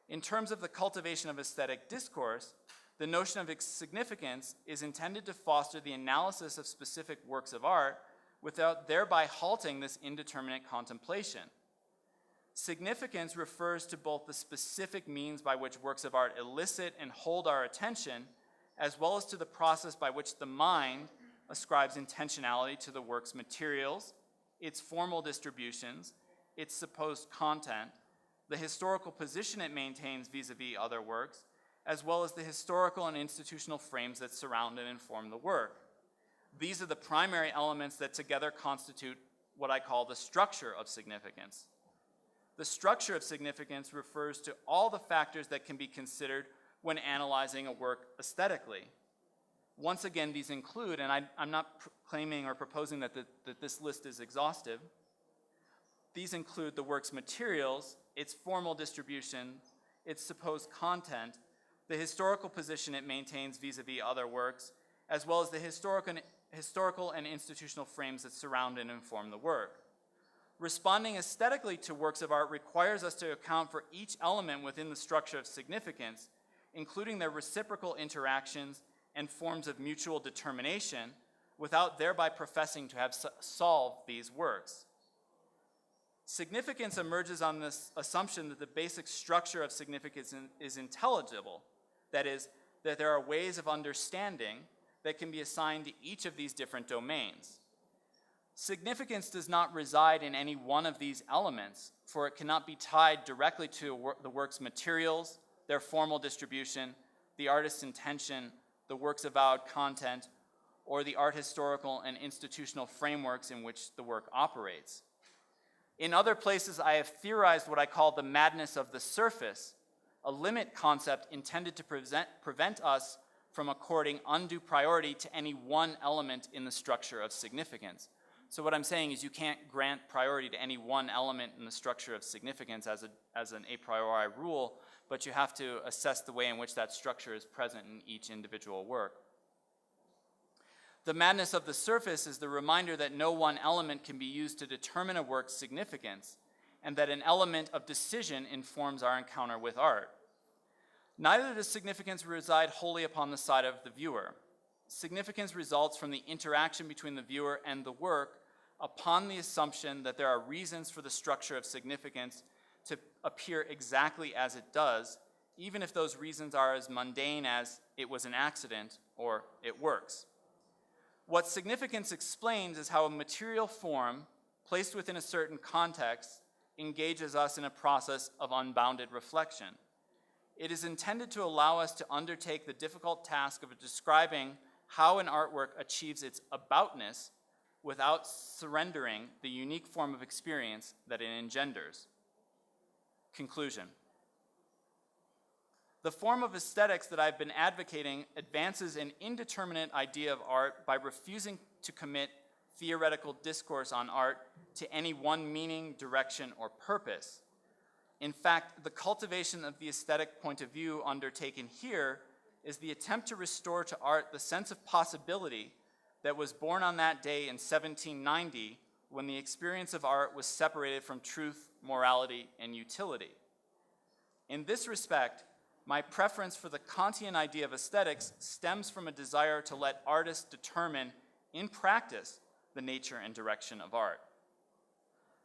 In terms of the cultivation of aesthetic discourse, the notion of significance is intended to foster the analysis of specific works of art without thereby halting this indeterminate contemplation. Significance refers to both the specific means by which works of art elicit and hold our attention, as well as to the process by which the mind ascribes intentionality to the work's materials, its formal distributions, its supposed content, the historical position it maintains vis-a-vis other works, as well as the historical and institutional frames that surround and inform the work. These are the primary elements that together constitute what I call the structure of significance. The structure of significance refers to all the factors that can be considered when analyzing a work aesthetically. Once again, these include, and I'm not claiming or proposing that this list is exhaustive, these include the work's materials, its formal distribution, its supposed content, the historical position it maintains vis-a-vis other works, as well as the historical and institutional frames that surround and inform the work. Responding aesthetically to works of art requires us to account for each element within the structure of significance, including their reciprocal interactions and forms of mutual determination, without thereby professing to have solved these works. Significance emerges on this assumption that the basic structure of significance is intelligible, that is, that there are ways of understanding that can be assigned to each of these different domains. Significance does not reside in any one of these elements, for it cannot be tied directly to the work's materials, their formal distribution, the artist's intention, the work's avowed content, or the art historical and institutional frameworks in which the work operates. In other places, I have theorized what I call the madness of the surface, a limit concept intended to prevent us from according undue priority to any one element in the structure of significance. So what I'm saying is you can't grant priority to any one element in the structure of significance as an a priori rule, but you have to assess the way in which that structure is present in each individual work. The madness of the surface is the reminder that no one element can be used to determine a work's significance, and that an element of decision informs our encounter with art. Neither does significance reside wholly upon the side of the viewer. Significance results from the interaction between the viewer and the work upon the assumption that there are reasons for the structure of significance to appear exactly as it does, even if those reasons are as mundane as it was an accident or it works. What significance explains is how a material form, placed within a certain context, engages us in a process of unbounded reflection. It is intended to allow us to undertake the difficult task of describing how an artwork achieves its aboutness without surrendering the unique form of experience that it engenders. Conclusion. The form of aesthetics that I've been advocating advances an indeterminate idea of art by refusing to commit theoretical discourse on art to any one meaning, direction, or purpose. In fact, the cultivation of the aesthetic point of view undertaken here is the attempt to restore to art the sense of possibility that was born on that day in 1790 when the experience of art was separated from truth, morality, and utility. In this respect, my preference for the Kantian idea of aesthetics stems from a desire to let artists determine, in practice, the nature and direction of art.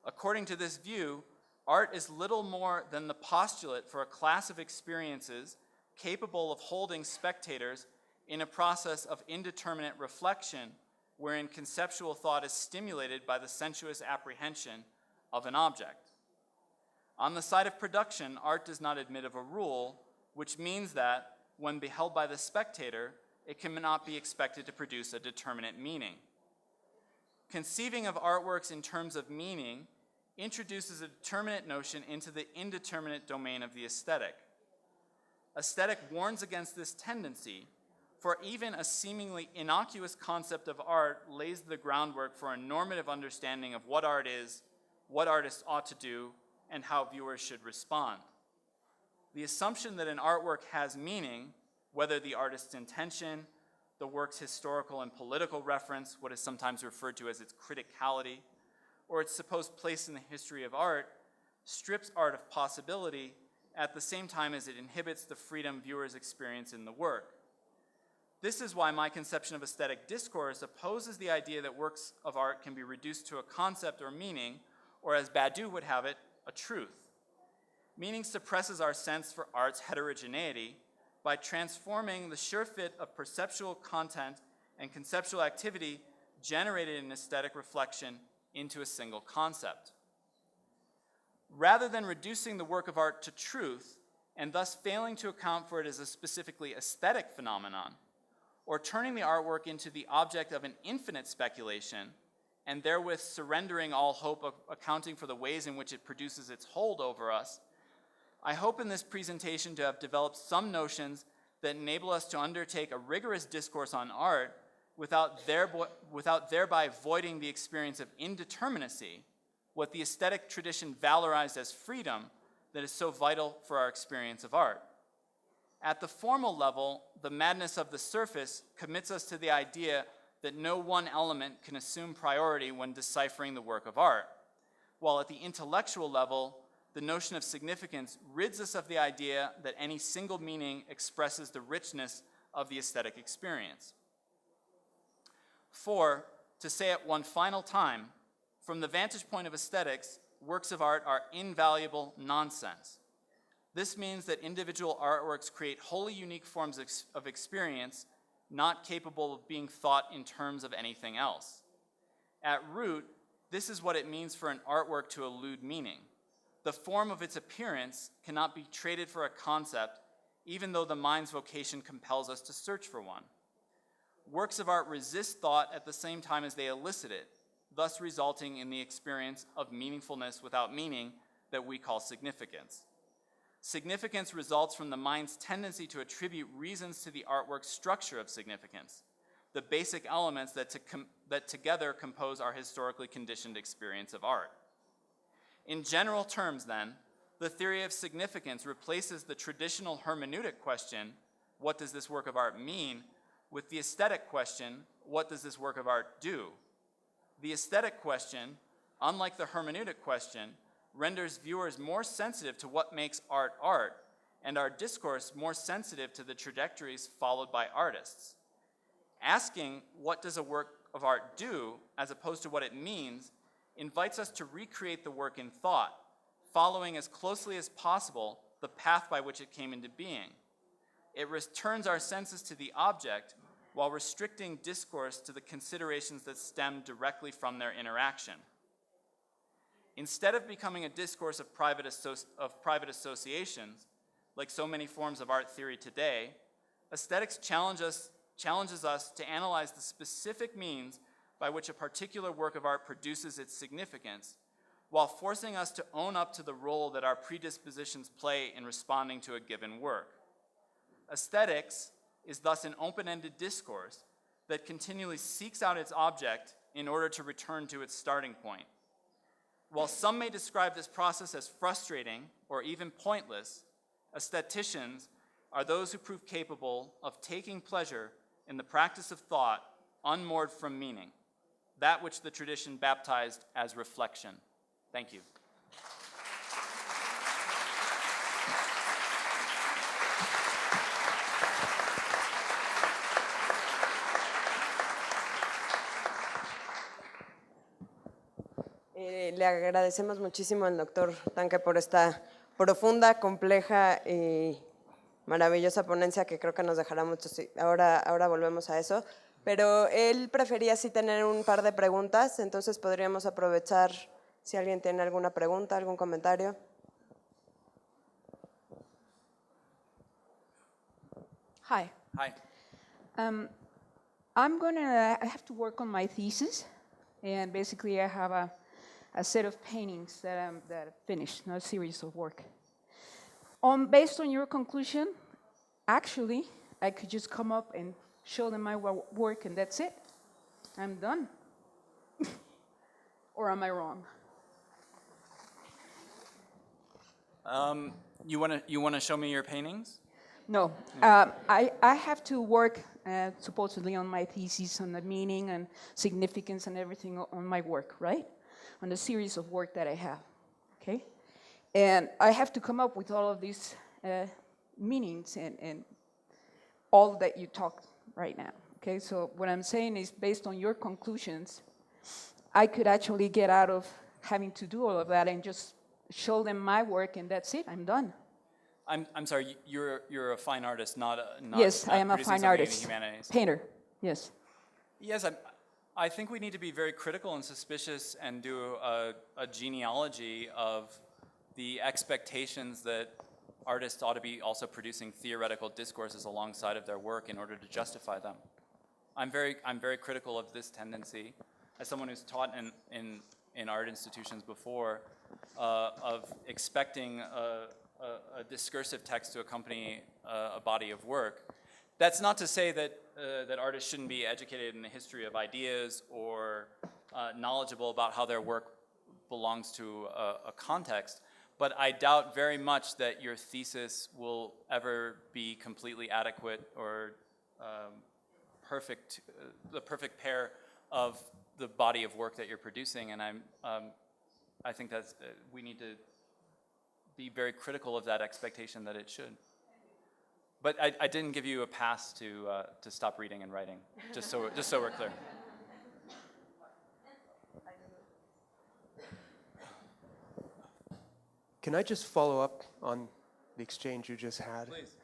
According to this view, art is little more than the postulate for a class of experiences capable of holding spectators in a process of indeterminate reflection wherein conceptual thought is stimulated by the sensuous apprehension of an object. On the side of production, art does not admit of a rule, which means that, when beheld by the spectator, it cannot be expected to produce a determinate meaning. Conceiving of artworks in terms of meaning introduces a determinate notion into the indeterminate domain of the aesthetic. Aesthetic warns against this tendency, for even a seemingly innocuous concept of art lays the groundwork for a normative understanding of what art is, what artists ought to do, and how viewers should respond. The assumption that an artwork has meaning, whether the artist's intention, the work's historical and political reference, what is sometimes referred to as its criticality, or its supposed place in the history of art, strips art of possibility at the same time as it inhibits the freedom viewers experience in the work. This is why my conception of aesthetic discourse opposes the idea that works of art can be reduced to a concept or meaning, or as Badiou would have it, a truth. Meaning suppresses our sense for art's heterogeneity by transforming the sure fit of perceptual content and conceptual activity generated in aesthetic reflection into a single concept. Rather than reducing the work of art to truth, and thus failing to account for it as a specifically aesthetic phenomenon, or turning the artwork into the object of an infinite speculation, and therewith surrendering all hope of accounting for the ways in which it produces its hold over us, I hope in this presentation to have developed some notions that enable us to undertake a rigorous discourse on art without thereby voiding the experience of indeterminacy, what the aesthetic tradition valorized as freedom that is so vital for our experience of art. At the formal level, the madness of the surface commits us to the idea that no one element can assume priority when deciphering the work of art, while at the intellectual level, the notion of significance rids us of the idea that any single meaning expresses the richness of the aesthetic experience. 4, to say it one final time, from the vantage point of aesthetics, works of art are invaluable nonsense. This means that individual artworks create wholly unique forms of experience, not capable of being thought in terms of anything else. At root, this is what it means for an artwork to elude meaning. The form of its appearance cannot be traded for a concept, even though the mind's vocation compels us to search for one. Works of art resist thought at the same time as they elicit it, thus resulting in the experience of meaningfulness without meaning that we call significance. Significance results from the mind's tendency to attribute reasons to the artwork's structure of significance, the basic elements that together compose our historically conditioned experience of art. In general terms, then, the theory of significance replaces the traditional hermeneutic question, what does this work of art mean, with the aesthetic question, what does this work of art do? The aesthetic question, unlike the hermeneutic question, renders viewers more sensitive to what makes art art, and our discourse more sensitive to the trajectories followed by artists. Asking what does a work of art do, as opposed to what it means, invites us to recreate the work in thought, following as closely as possible the path by which it came into being. It returns our senses to the object while restricting discourse to the considerations that stem directly from their interaction. Instead of becoming a discourse of private associations, like so many forms of art theory today, aesthetics challenges us to analyze the specific means by which a particular work of art produces its significance, while forcing us to own up to the role that our predispositions play in responding to a given work. Aesthetics is thus an open-ended discourse that continually seeks out its object in order to return to its starting point. While some may describe this process as frustrating or even pointless, aestheticians are those who prove capable of taking pleasure in the practice of thought unmoored from meaning, that which the tradition baptized as reflection. Thank you. Le agradecemos muchísimo al doctor Tanke por esta profunda, compleja y maravillosa ponencia que creo que nos dejará mucho. Ahora volvemos a eso. Pero él prefería sí tener un par de preguntas, entonces podríamos aprovechar si alguien tiene alguna pregunta, algún comentario. Hi. Hi. I have to work on my thesis, and basically I have a set of paintings that I finished, a series of work. Based on your conclusion, actually, I could just come up and show them my work and that's it. I'm done. Or am I wrong? You want to show me your paintings? No. I have to work supposedly on my thesis, on the meaning and significance and everything on my work, right? On the series of work that I have, okay? And I have to come up with all of these meanings and all that you talked right now, okay? So what I'm saying is, based on your conclusions, I could actually get out of having to do all of that and just show them my work and that's it, I'm done. I'm sorry, you're a fine artist, not yes, not I am a fine artist, in the humanities. Painter, yes. Yes, I think we need to be very critical and suspicious and do a genealogy of the expectations that artists ought to be also producing theoretical discourses alongside of their work in order to justify them. I'm very critical of this tendency, as someone who's taught in art institutions before, of expecting a discursive text to accompany a body of work. That's not to say that that artists shouldn't be educated in the history of ideas or knowledgeable about how their work belongs to a context, but I doubt very much that your thesis will ever be completely adequate or perfect pair of the body of work that you're producing, and I think that's we need to be very critical of that expectation that it should. But I didn't give you a pass to stop reading and writing, just so we're clear. Can I just follow up on the exchange you just had? Please.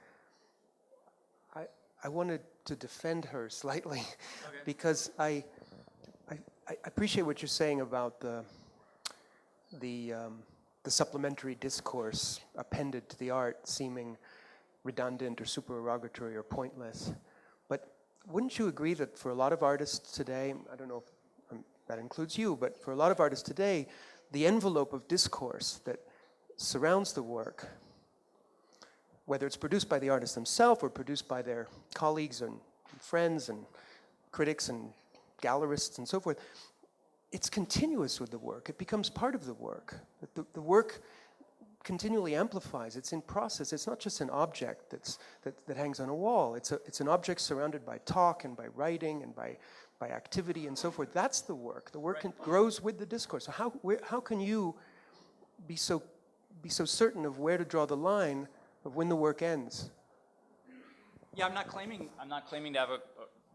I wanted to defend her slightly, Okay. because I appreciate what you're saying about the supplementary discourse appended to the art seeming redundant or supererogatory or pointless. But wouldn't you agree that for a lot of artists today, I don't know if that includes you, but for a lot of artists today, the envelope of discourse that surrounds the work, whether it's produced by the artist themselves or produced by their colleagues and friends and critics and gallerists and so forth, it's continuous with the work. It becomes part of the work. The work continually amplifies. It's in process. It's not just an object that hangs on a wall. It's an object surrounded by talk and by writing and by activity and so forth. That's the work. The work grows with the discourse. So how can you be so certain of where to draw the line of when the work ends? Yeah, I'm not claiming to have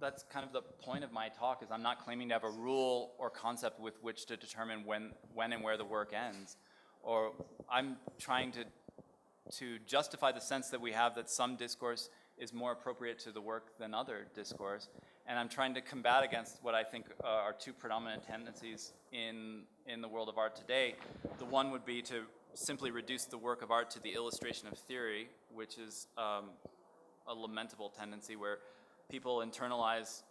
that's kind of the point of my talk, is I'm not claiming to have a rule or concept with which to determine when and where the work ends. Or I'm trying to justify the sense that we have that some discourse is more appropriate to the work than other discourse. And I'm trying to combat against what I think are two predominant tendencies in the world of art today. The one would be to simply reduce the work of art to the illustration of theory, which is a lamentable tendency where people internalize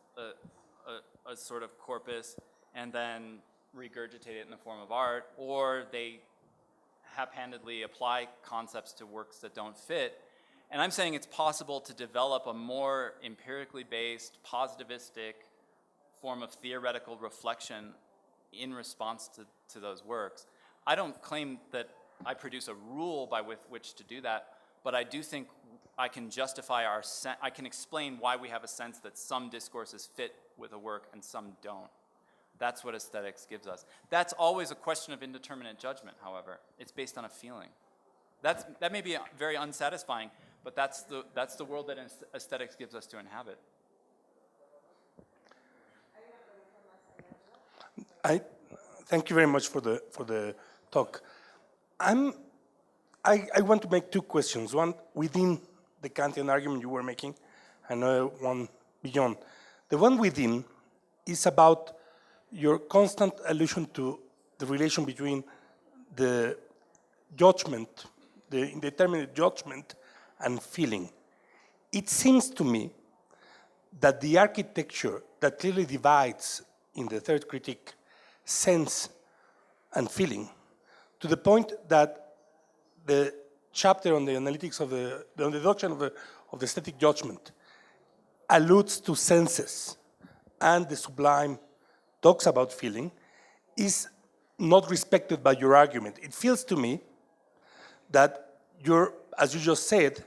a sort of corpus and then regurgitate it in the form of art, or they haphazardly apply concepts to works that don't fit. And I'm saying it's possible to develop a more empirically based, positivistic form of theoretical reflection in response to those works. I don't claim that I produce a rule by which to do that, but I do think I can justify I can explain why we have a sense that some discourses fit with a work and some don't. That's what aesthetics gives us. That's always a question of indeterminate judgment, however. It's based on a feeling. That may be very unsatisfying, but that's the world that aesthetics gives us to inhabit. Thank you very much for the talk. I want to make two questions. One within the Kantian argument you were making, and one beyond. The one within is about your constant allusion to the relation between the judgment, the indeterminate judgment, and feeling. It seems to me that the architecture that clearly divides in the third critique sense and feeling, to the point that the chapter on the analytics of the deduction of the aesthetic judgment alludes to senses, and the sublime talks about feeling, is not respected by your argument. It feels to me that you're, as you just said,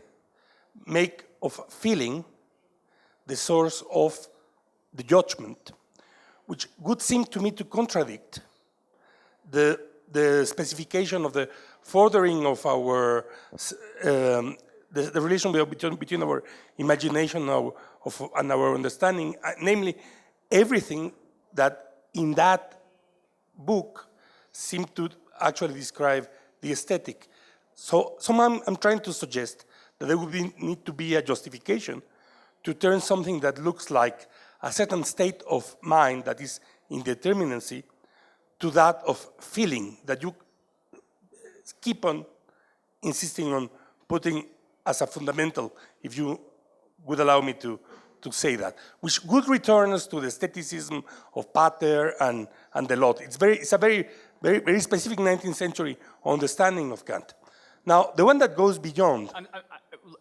make of feeling the source of the judgment, which would seem to me to contradict the specification of the furthering of our, the relation between our imagination and our understanding, namely everything that in that book seemed to actually describe the aesthetic. So I'm trying to suggest that there would need to be a justification to turn something that looks like a certain state of mind that is indeterminacy to that of feeling that you keep on insisting on putting as a fundamental, if you would allow me to say that, which would return us to the aestheticism of Pater and Delot. It's a very, very, very specific 19th century understanding of Kant. Now, the one that goes beyond...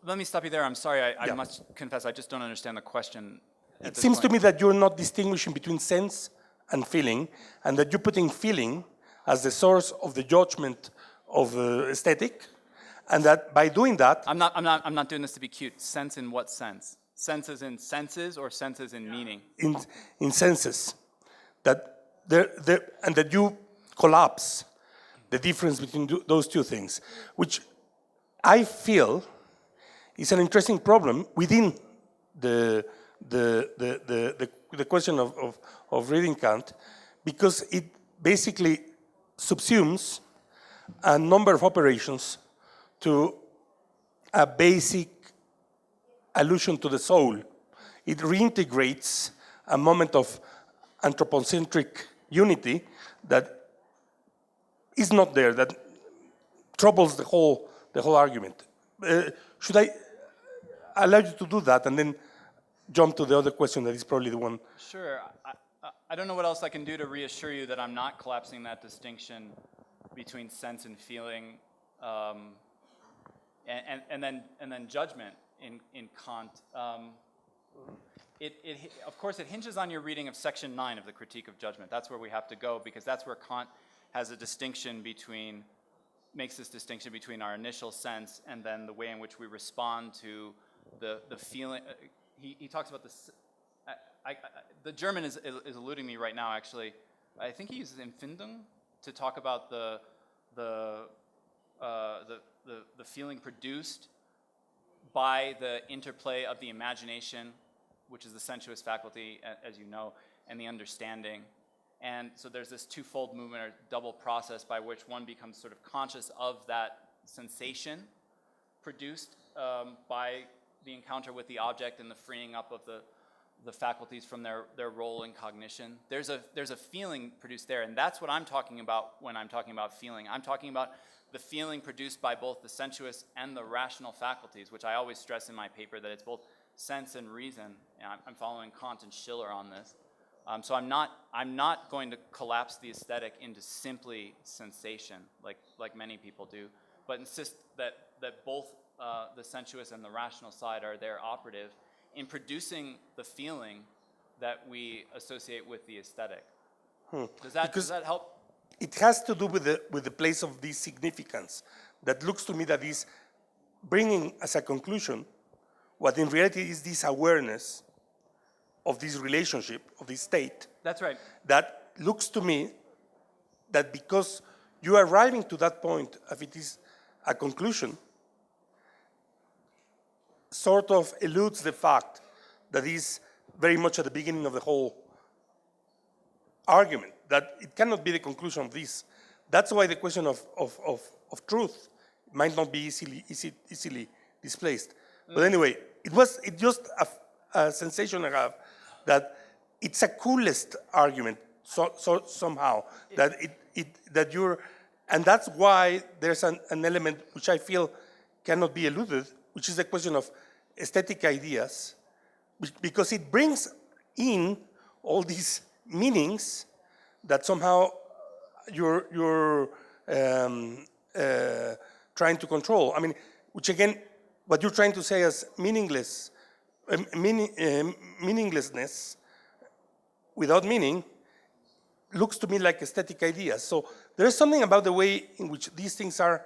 Let me stop you there. I'm sorry. I must confess, I just don't understand the question. It seems to me that you're not distinguishing between sense and feeling, and that you're putting feeling as the source of the judgment of aesthetic, and that by doing that... I'm not doing this to be cute. Sense in what sense? Senses in senses or senses in meaning? in senses, that and that you collapse the difference between those two things, which I feel is an interesting problem within the question of reading Kant, because it basically subsumes a number of operations to a basic allusion to the soul. It reintegrates a moment of anthropocentric unity that is not there, that troubles the whole argument. Should I allow you to do that and then jump to the other question that is probably the one? Sure. I don't know what else I can do to reassure you that I'm not collapsing that distinction between sense and feeling, and then judgment in Kant. Of course, it hinges on your reading of section 9 of the Critique of Judgment. That's where we have to go, because that's where Kant has a distinction between, makes this distinction between our initial sense and then the way in which we respond to the feeling. He talks about this. The German is eluding me right now, actually. I think he uses Empfindung to talk about the feeling produced by the interplay of the imagination, which is the sensuous faculty, as you know, and the understanding. And so there's this twofold movement or double process by which one becomes sort of conscious of that sensation produced by the encounter with the object and the freeing up of the faculties from their role in cognition. There's a feeling produced there, and that's what I'm talking about when I'm talking about feeling. I'm talking about the feeling produced by both the sensuous and the rational faculties, which I always stress in my paper that it's both sense and reason. And I'm following Kant and Schiller on this. So I'm not going to collapse the aesthetic into simply sensation, like many people do, but insist that both the sensuous and the rational side are there operative in producing the feeling that we associate with the aesthetic. Does that help? It has to do with the place of this significance that looks to me that is bringing as a conclusion what in reality is this awareness of this relationship, of this state. That's right. That looks to me that because you are arriving to that point, if it is a conclusion, sort of eludes the fact that is very much at the beginning of the whole argument, that it cannot be the conclusion of this. That's why the question of truth might not be easily displaced. But anyway, it just a sensation I have that it's a coolest argument somehow, that you're, and that's why there's an element which I feel cannot be eluded, which is the question of aesthetic ideas, because it brings in all these meanings that somehow you're trying to control. I mean, which again, what you're trying to say as meaninglessness without meaning looks to me like aesthetic ideas. So there's something about the way in which these things are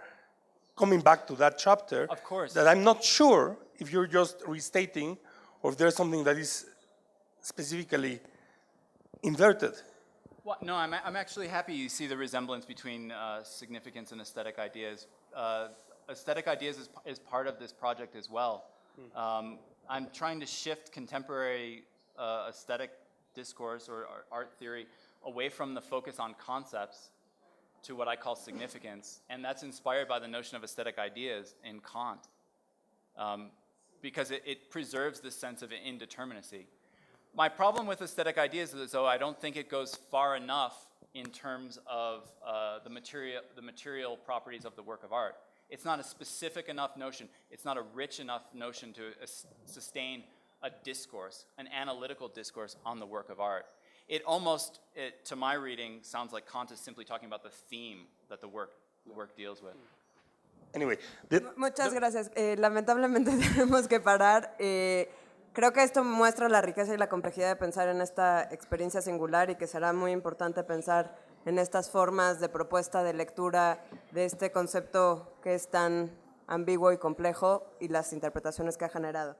coming back to that chapter, of course, that I'm not sure if you're just restating or if there's something that is specifically inverted. Well, no, I'm actually happy you see the resemblance between significance and aesthetic ideas. Aesthetic ideas is part of this project as well. I'm trying to shift contemporary aesthetic discourse or art theory away from the focus on concepts to what I call significance, and that's inspired by the notion of aesthetic ideas in Kant, because it preserves this sense of indeterminacy. My problem with aesthetic ideas is, though, I don't think it goes far enough in terms of the material properties of the work of art. It's not a specific enough notion. It's not a rich enough notion to sustain a discourse, an analytical discourse on the work of art. It almost, to my reading, sounds like Kant is simply talking about the theme that the work deals with. Anyway, muchas gracias. Lamentablemente tenemos que parar. Creo que esto muestra la riqueza y la complejidad de pensar en esta experiencia singular y que será muy importante pensar en estas formas de propuesta de lectura de este concepto que es tan ambiguo y complejo y las interpretaciones que ha generado.